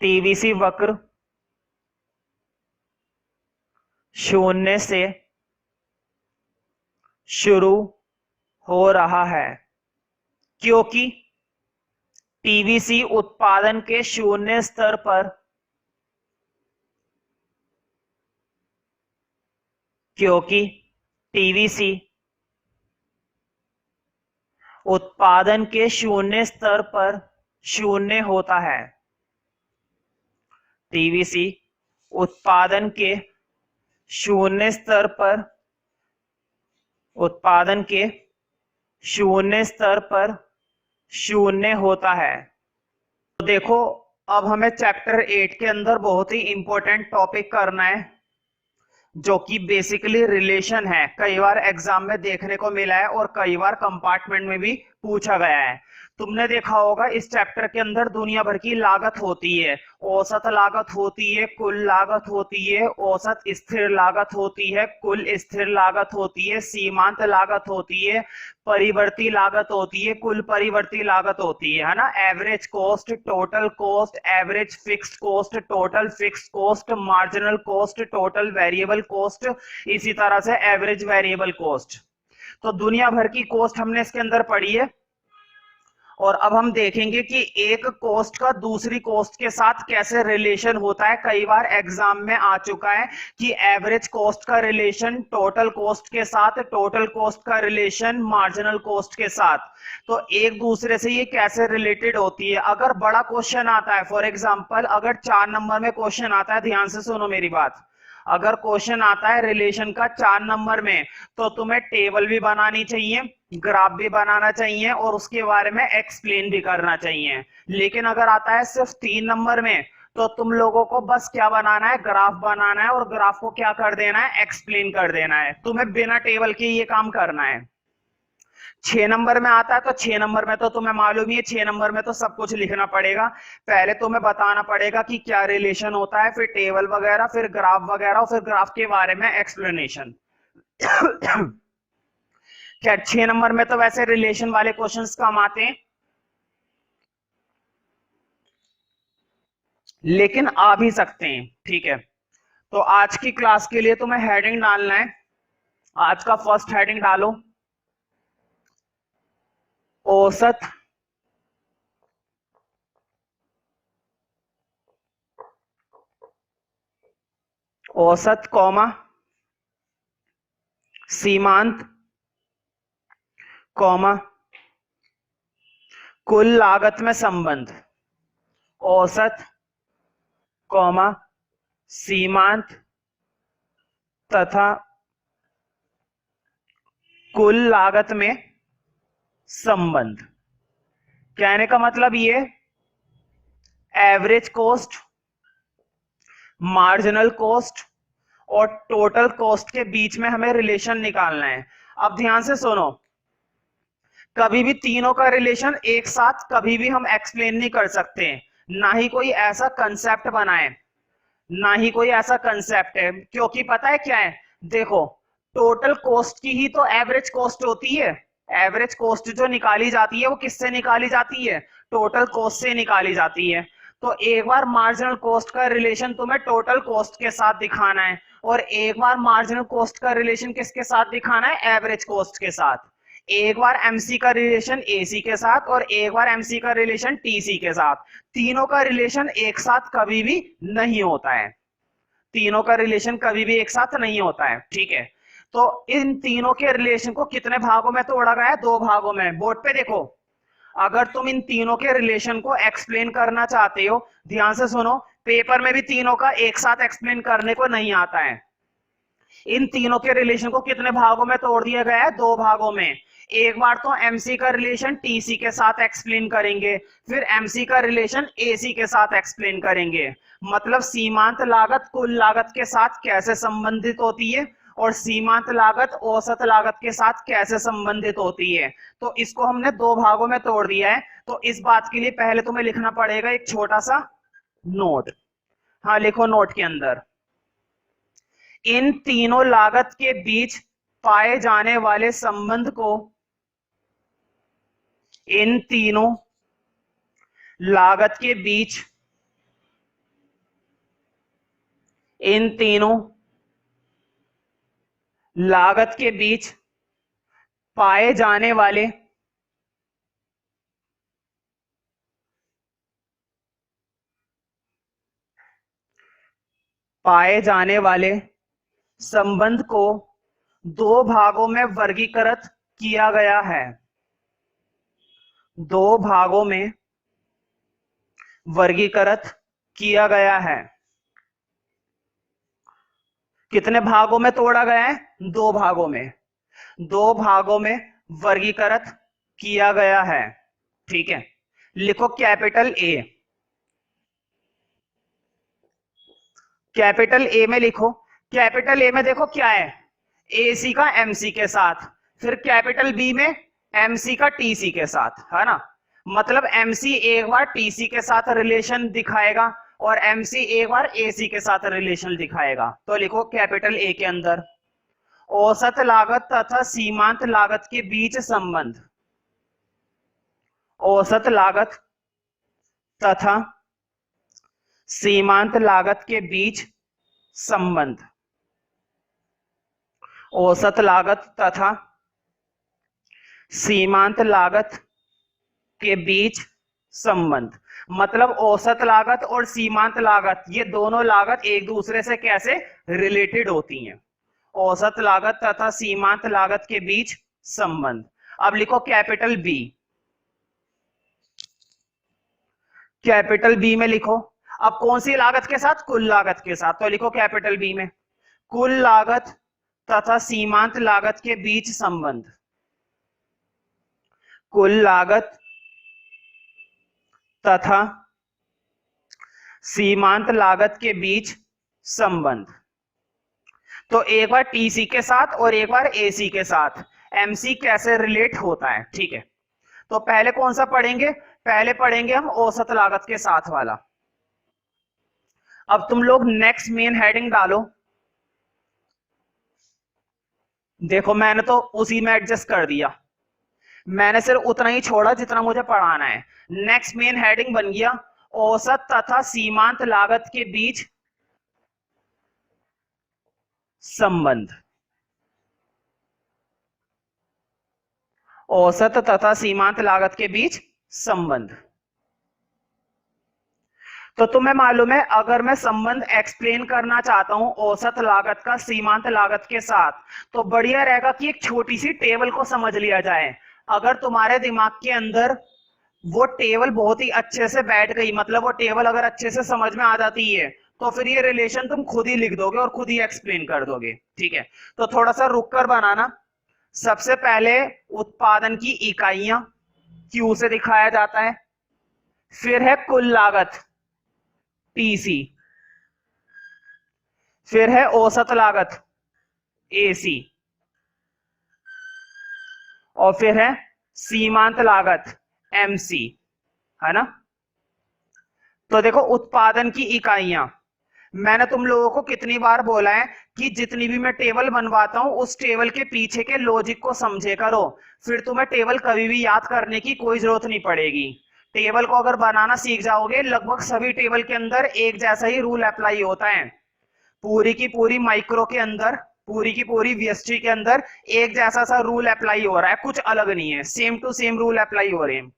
टीवीसी वक्र 0 से शुरू हो रहा है क्योंकि टीवीसी उत्पादन के 0 स्तर पर, क्योंकि टीवीसी उत्पादन के 0 स्तर पर 0 होता है। टीवीसी उत्पादन के 0 स्तर पर, उत्पादन के 0 स्तर पर 0 होता है। तो देखो अब हमें चैप्टर 8 के अंदर बहुत ही इंपॉर्टेंट टॉपिक करना है, जो कि बेसिकली रिलेशन है। कई बार एग्जाम में देखने को मिला है और कई बार कंपार्टमेंट में भी पूछा गया है। तुमने देखा होगा इस चैप्टर के अंदर दुनिया भर की लागत होती है। औसत लागत होती है, कुल लागत होती है, औसत स्थिर लागत होती है, कुल स्थिर लागत होती है, सीमांत लागत होती है, परिवर्ती लागत होती है, कुल परिवर्ती लागत होती है ना। Average cost, total cost, average fixed cost, total fixed cost, marginal cost, total variable cost, इसी तरह से एवरेज वेरिएबल कॉस्ट। तो दुनिया भर की कॉस्ट हमने इसके अंदर पढ़ी है। और अब हम देखेंगे कि एक कॉस्ट का दूसरी कॉस्ट के साथ कैसे रिलेशन होता है। कई बार एग्जाम में आ चुका है कि एवरेज कॉस्ट का रिलेशन टोटल कॉस्ट के साथ, टोटल कॉस्ट का रिलेशन मार्जिनल कॉस्ट के साथ। तो एक दूसरे से ये कैसे रिलेटेड होती है। अगर बड़ा क्वेश्चन आता है, फॉर एग्जांपल अगर 4 नंबर में क्वेश्चन आता है, ध्यान से सुनो मेरी बात, अगर क्वेश्चन आता है रिलेशन का 4 नंबर में, तो तुम्हें टेबल भी बनानी चाहिए, ग्राफ भी बनाना चाहिए और उसके बारे में एक्सप्लेन भी करना चाहिए। लेकिन अगर आता है सिर्फ 3 नंबर में, तो तुम लोगों को बस क्या बनाना है, ग्राफ बनाना है और ग्राफ को क्या कर देना है, एक्सप्लेन कर देना है। तुम्हें बिना टेबल के ये काम करना है। 6 नंबर में आता है तो 6 नंबर में तो तुम्हें मालूम ही है, 6 नंबर में तो सब कुछ लिखना पड़ेगा। पहले तुम्हें बताना पड़ेगा कि क्या रिलेशन होता है, फिर टेबल वगैरह, फिर ग्राफ वगैरह, फिर ग्राफ के बारे में एक्सप्लेनेशन। खैर 6 नंबर में तो वैसे रिलेशन वाले क्वेश्चंस कम आते हैं, लेकिन आ भी सकते हैं। ठीक है, तो आज की क्लास के लिए तुम्हें हेडिंग डालना है। आज का फर्स्ट हेडिंग डालो, औसत औसत कौमा सीमांत कौमा कुल लागत में संबंध। औसत कौमा सीमांत तथा कुल लागत में संबंध। कहने का मतलब ये, एवरेज कॉस्ट, मार्जिनल कॉस्ट और टोटल कॉस्ट के बीच में हमें रिलेशन निकालना है। अब ध्यान से सुनो, कभी भी तीनों का रिलेशन एक साथ कभी भी हम एक्सप्लेन नहीं कर सकते। ना ही कोई ऐसा कंसेप्ट बनाए, ना ही कोई ऐसा कंसेप्ट है। क्योंकि पता है क्या है, देखो टोटल कॉस्ट की ही तो एवरेज कॉस्ट होती है। एवरेज कॉस्ट जो निकाली जाती है वो किससे निकाली जाती है, टोटल कॉस्ट से निकाली जाती है। तो एक बार मार्जिनल कॉस्ट का रिलेशन तुम्हें टोटल कॉस्ट के साथ दिखाना है और एक बार मार्जिनल कॉस्ट का रिलेशन किसके साथ दिखाना है, एवरेज कॉस्ट के साथ। एक बार एमसी का रिलेशन एसी के साथ और एक बार एमसी का रिलेशन टीसी के साथ। तीनों का रिलेशन एक साथ कभी भी नहीं होता है, तीनों का रिलेशन कभी भी एक साथ नहीं होता है। ठीक है, तो इन तीनों के रिलेशन को कितने भागों में तोड़ा गया है, 2 भागों में। बोर्ड पे देखो, अगर तुम इन तीनों के रिलेशन को एक्सप्लेन करना चाहते हो, ध्यान से सुनो, पेपर में भी तीनों का एक साथ एक्सप्लेन करने को नहीं आता है। इन तीनों के रिलेशन को कितने भागों में तोड़ दिया गया है, 2 भागों में। एक बार तो एमसी का रिलेशन टीसी के साथ एक्सप्लेन करेंगे, फिर एमसी का रिलेशन एसी के साथ एक्सप्लेन करेंगे। मतलब सीमांत लागत कुल लागत के साथ कैसे संबंधित होती है और सीमांत लागत औसत लागत के साथ कैसे संबंधित होती है। तो इसको हमने 2 भागों में तोड़ दिया है। तो इस बात के लिए पहले तुम्हें लिखना पड़ेगा एक छोटा सा नोट। हाँ लिखो नोट के अंदर, इन तीनों लागत के बीच पाए जाने वाले संबंध को, इन तीनों लागत के बीच, इन तीनों लागत के बीच पाए जाने वाले संबंध को 2 भागों में वर्गीकृत किया गया है। 2 भागों में वर्गीकृत किया गया है। कितने भागों में तोड़ा गया है, 2 भागों में। 2 भागों में वर्गीकृत किया गया है। ठीक है, लिखो कैपिटल ए। कैपिटल ए में लिखो, कैपिटल ए में देखो क्या है, एसी का एमसी के साथ, फिर कैपिटल बी में एमसी का टीसी के साथ, है ना। मतलब एमसी एक बार टीसी के साथ रिलेशन दिखाएगा और एमसी एक बार एसी के साथ रिलेशन दिखाएगा। तो लिखो कैपिटल ए के अंदर औसत लागत तथा सीमांत लागत के बीच संबंध, औसत लागत तथा सीमांत लागत के बीच संबंध, औसत लागत तथा सीमांत लागत के बीच संबंध। मतलब औसत लागत और सीमांत लागत ये दोनों लागत एक दूसरे से कैसे रिलेटेड होती हैं, औसत लागत तथा सीमांत लागत के बीच संबंध। अब लिखो कैपिटल बी, कैपिटल बी में लिखो, अब कौन सी लागत के साथ, कुल लागत के साथ। तो लिखो कैपिटल बी में कुल लागत तथा सीमांत लागत के बीच संबंध, कुल लागत तथा सीमांत लागत के बीच संबंध। तो एक बार टीसी के साथ और एक बार एसी के साथ एमसी कैसे रिलेट होता है, ठीक है। तो पहले कौन सा पढ़ेंगे, पहले पढ़ेंगे हम औसत लागत के साथ वाला। अब तुम लोग नेक्स्ट मेन हेडिंग डालो, देखो मैंने तो उसी में एडजस्ट कर दिया, मैंने सिर्फ उतना ही छोड़ा जितना मुझे पढ़ाना है। नेक्स्ट मेन हेडिंग बन गया औसत तथा सीमांत लागत के बीच संबंध, औसत तथा सीमांत लागत के बीच संबंध। तो तुम्हें मालूम है अगर मैं संबंध एक्सप्लेन करना चाहता हूं औसत लागत का सीमांत लागत के साथ, तो बढ़िया रहेगा कि एक छोटी सी टेबल को समझ लिया जाए। अगर तुम्हारे दिमाग के अंदर वो टेबल बहुत ही अच्छे से बैठ गई, मतलब वो टेबल अगर अच्छे से समझ में आ जाती है, तो फिर ये रिलेशन तुम खुद ही लिख दोगे और खुद ही एक्सप्लेन कर दोगे, ठीक है। तो थोड़ा सा रुक कर बनाना। सबसे पहले उत्पादन की इकाइयां क्यू से दिखाया जाता है, फिर है कुल लागत टीसी, फिर है औसत लागत एसी, और फिर है सीमांत लागत एमसी, है ना। तो देखो उत्पादन की इकाइयां, मैंने तुम लोगों को कितनी बार बोला है कि जितनी भी मैं टेबल बनवाता हूं उस टेबल के पीछे के लॉजिक को समझे करो, फिर तुम्हें टेबल कभी भी याद करने की कोई जरूरत नहीं पड़ेगी। टेबल को अगर बनाना सीख जाओगे, लगभग सभी टेबल के अंदर एक जैसा ही रूल अप्लाई होता है। पूरी की पूरी माइक्रो के अंदर, पूरी की पूरी वीएसटी के अंदर एक जैसा सा रूल अप्लाई हो रहा है, कुछ अलग नहीं है, same to same rule apply हो रहे हैं।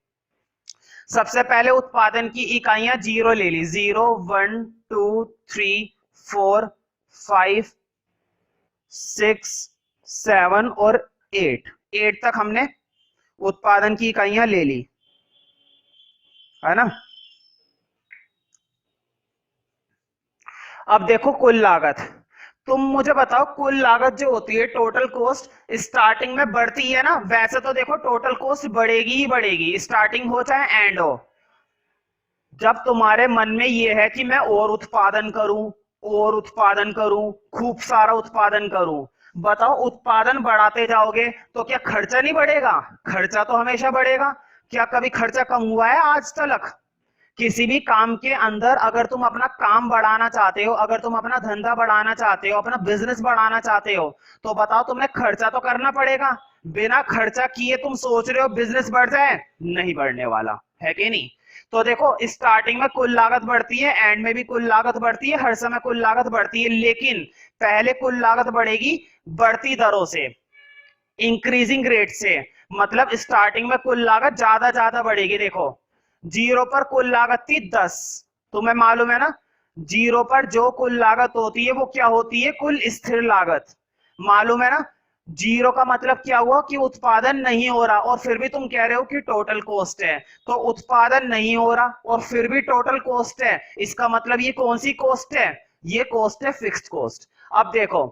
सबसे पहले उत्पादन की इकाइयां जीरो ले ली, 0 1 2 3 4 5 6 7 और 8 तक हमने उत्पादन की इकाइयां ले ली, है ना। अब देखो कुल लागत, तुम मुझे बताओ कुल लागत जो होती है टोटल कॉस्ट स्टार्टिंग में बढ़ती है ना, वैसे तो देखो टोटल कॉस्ट बढ़ेगी ही बढ़ेगी, स्टार्टिंग हो चाहे एंड हो। जब तुम्हारे मन में ये है कि मैं और उत्पादन करूं, और उत्पादन करूं, खूब सारा उत्पादन करूं, बताओ उत्पादन बढ़ाते जाओगे तो क्या खर्चा नहीं बढ़ेगा, खर्चा तो हमेशा बढ़ेगा। क्या कभी खर्चा कम हुआ है आज तक? किसी भी काम के अंदर अगर तुम अपना काम बढ़ाना चाहते हो, अगर तुम अपना धंधा बढ़ाना चाहते हो, अपना बिजनेस बढ़ाना चाहते हो, तो बताओ तुमने खर्चा तो करना पड़ेगा। बिना खर्चा किए तुम सोच रहे हो बिजनेस बढ़ जाए, नहीं बढ़ने वाला है कि नहीं। तो देखो स्टार्टिंग में कुल लागत बढ़ती है, एंड में भी कुल लागत बढ़ती है, हर समय कुल लागत बढ़ती है, लेकिन पहले कुल लागत बढ़ेगी बढ़ती दरों से, इंक्रीजिंग रेट से। मतलब स्टार्टिंग में कुल लागत ज्यादा ज्यादा बढ़ेगी। देखो 0 पर कुल लागत थी 10, तुम्हें मालूम है ना 0 पर जो कुल लागत होती है वो क्या होती है, कुल स्थिर लागत, मालूम है ना। 0 का मतलब क्या हुआ कि उत्पादन नहीं हो रहा और फिर भी तुम कह रहे हो कि टोटल कॉस्ट है। तो उत्पादन नहीं हो रहा और फिर भी टोटल कॉस्ट है, इसका मतलब ये कौन सी कॉस्ट है, ये कॉस्ट है फिक्स्ड कॉस्ट। अब देखो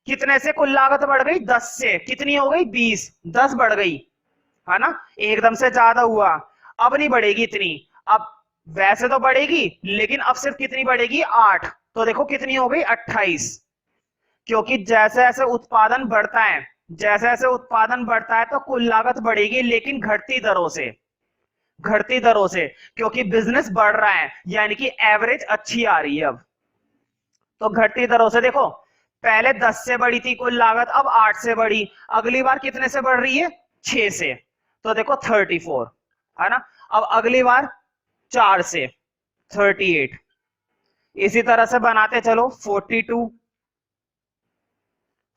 कितने से कुल लागत बढ़ गई, 10 से कितनी हो गई 20, 10 बढ़ गई, है ना, एकदम से ज्यादा हुआ। अब नहीं बढ़ेगी इतनी, अब वैसे तो बढ़ेगी लेकिन अब सिर्फ कितनी बढ़ेगी 8, तो देखो कितनी हो गई 28, क्योंकि जैसे जैसे उत्पादन बढ़ता है, जैसे जैसे उत्पादन बढ़ता है तो कुल लागत बढ़ेगी, लेकिन घटती दरों से, घटती दरों से, क्योंकि बिजनेस बढ़ रहा है, यानी कि एवरेज अच्छी आ रही है अब। तो घटती दरों से देखो, पहले 10 से बढ़ी थी कुल लागत, अब 8 से बढ़ी, अगली बार कितने से बढ़ रही है 6 से, तो देखो 34 है ना। अब अगली बार 4 से 38, इसी तरह से बनाते चलो 42,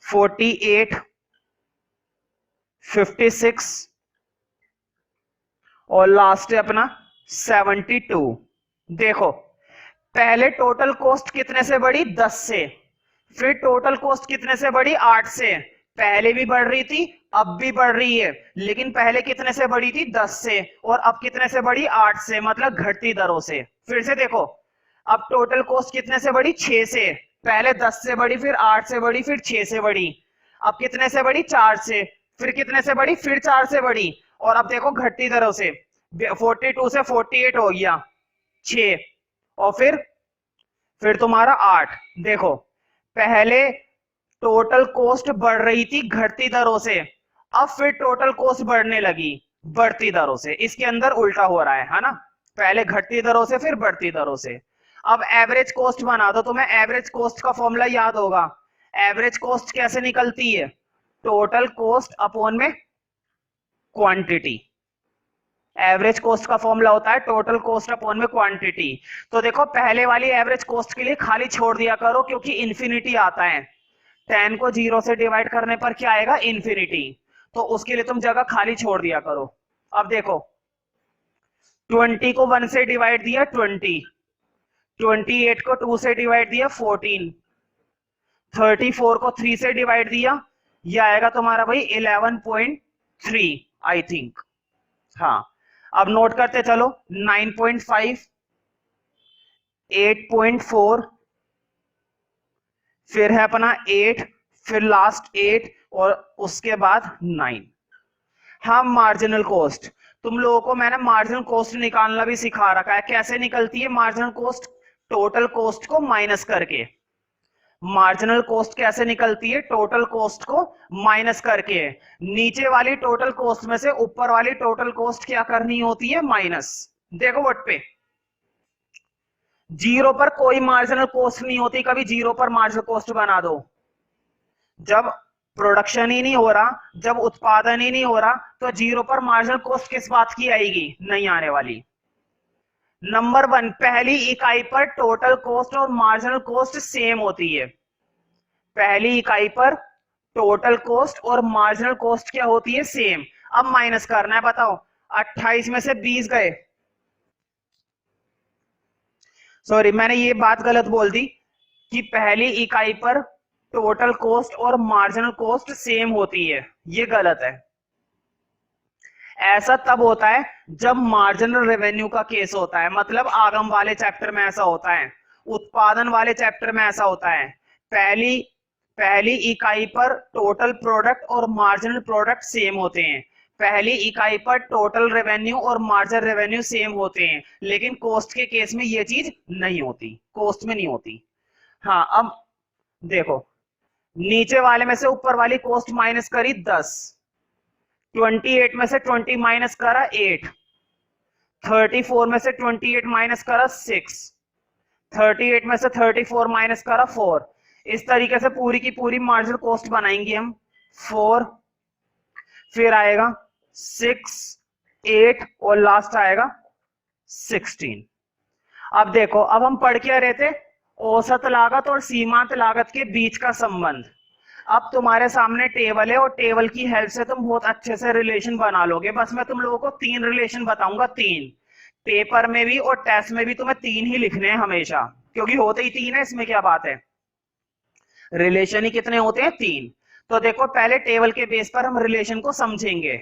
48, 56 और लास्ट है अपना 72। देखो पहले टोटल कॉस्ट कितने से बढ़ी 10 से, फिर टोटल कॉस्ट कितने से बढ़ी 8 से, पहले भी बढ़ रही थी अब भी बढ़ रही है, लेकिन पहले कितने से बढ़ी थी 10 से और अब कितने से बढ़ी 8 से, मतलब घटती दरों से। फिर से देखो, अब टोटल कॉस्ट कितने से बढ़ी 6 से, पहले 10 से बढ़ी, फिर 8 से बढ़ी, फिर 6 से बढ़ी, अब कितने से बढ़ी 4 से, फिर कितने से बढ़ी, फिर 4 से बढ़ी, और अब देखो घटती दरों से 42 से 48 हो गया 6, और फिर तुम्हारा 8। देखो पहले टोटल कॉस्ट बढ़ रही थी घटती दरों से, अब फिर टोटल कॉस्ट बढ़ने लगी बढ़ती दरों से, इसके अंदर उल्टा हो रहा है ना, पहले घटती दरों से फिर बढ़ती दरों से। अब एवरेज कॉस्ट बना दो, तुम्हें एवरेज कॉस्ट का फॉर्मूला याद होगा। एवरेज कॉस्ट कैसे निकलती है, टोटल कॉस्ट अपॉन में क्वांटिटी। एवरेज कॉस्ट का फॉर्मूला होता है टोटल कॉस्ट अपॉन में क्वांटिटी। तो देखो पहले वाली एवरेज कॉस्ट के लिए खाली छोड़ दिया करो, क्योंकि इन्फिनिटी आता है, 10 को 0 से डिवाइड करने पर क्या आएगा इन्फिनिटी, तो उसके लिए तुम जगह खाली छोड़ दिया करो। अब देखो 20 को 1 से डिवाइड दिया 20, 28 को 2 से डिवाइड दिया 14, 34 को 3 से डिवाइड दिया, यह आएगा तुम्हारा भाई 11.3 आई थिंक। हाँ अब नोट करते चलो, 9.5, 8.4, फिर है अपना 8, फिर लास्ट 8 और उसके बाद 9। हाँ मार्जिनल कॉस्ट, तुम लोगों को मैंने मार्जिनल कॉस्ट निकालना भी सिखा रखा है। कैसे निकलती है मार्जिनल कॉस्ट, टोटल कॉस्ट को माइनस करके। मार्जिनल कॉस्ट कैसे निकलती है, टोटल कॉस्ट को माइनस करके। नीचे वाली टोटल कॉस्ट में से ऊपर वाली टोटल कॉस्ट क्या करनी होती है माइनस। देखो वट पे जीरो पर कोई मार्जिनल कॉस्ट नहीं होती, कभी जीरो पर मार्जिनल कॉस्ट बना दो। जब प्रोडक्शन ही नहीं हो रहा, जब उत्पादन ही नहीं हो रहा, तो जीरो पर मार्जिनल कॉस्ट किस बात की आएगी, नहीं आने वाली। नंबर 1, पहली इकाई पर टोटल कॉस्ट और मार्जिनल कॉस्ट सेम होती है। पहली इकाई पर टोटल कॉस्ट और मार्जिनल कॉस्ट क्या होती है सेम। अब माइनस करना है, बताओ 28 में से 20 गए, सॉरी मैंने ये बात गलत बोल दी कि पहली इकाई पर टोटल कॉस्ट और मार्जिनल कॉस्ट सेम होती है, ये गलत है। ऐसा तब होता है जब मार्जिनल रेवेन्यू का केस होता है, मतलब आगम वाले चैप्टर में ऐसा होता है, उत्पादन वाले चैप्टर में ऐसा होता है। पहली इकाई पर टोटल प्रोडक्ट और मार्जिनल प्रोडक्ट सेम होते हैं, पहली इकाई पर टोटल रेवेन्यू और मार्जिनल रेवेन्यू सेम होते हैं, लेकिन कॉस्ट के केस में ये चीज नहीं होती, कॉस्ट में नहीं होती। हाँ अब देखो, नीचे वाले में से ऊपर वाली कॉस्ट माइनस करी 10, 28 में से 20 माइनस करा 8, 34 में से 28 माइनस करा 6, 38 में से 34 माइनस करा 4। इस तरीके से पूरी की पूरी मार्जिनल कॉस्ट बनाएंगे हम। 4, फिर आएगा 6, 8 और लास्ट आएगा 16। अब देखो, अब हम पढ़ क्या रहे थे, औसत लागत और सीमांत लागत के बीच का संबंध। अब तुम्हारे सामने टेबल है और टेबल की हेल्प से तुम बहुत अच्छे से रिलेशन बना लोगे। बस मैं तुम लोगों को 3 रिलेशन बताऊंगा, 3 पेपर में भी और टेस्ट में भी तुम्हें 3 ही लिखने हैं हमेशा, क्योंकि होते ही 3 है, इसमें क्या बात है। रिलेशन ही कितने होते हैं 3। तो देखो पहले टेबल के बेस पर हम रिलेशन को समझेंगे।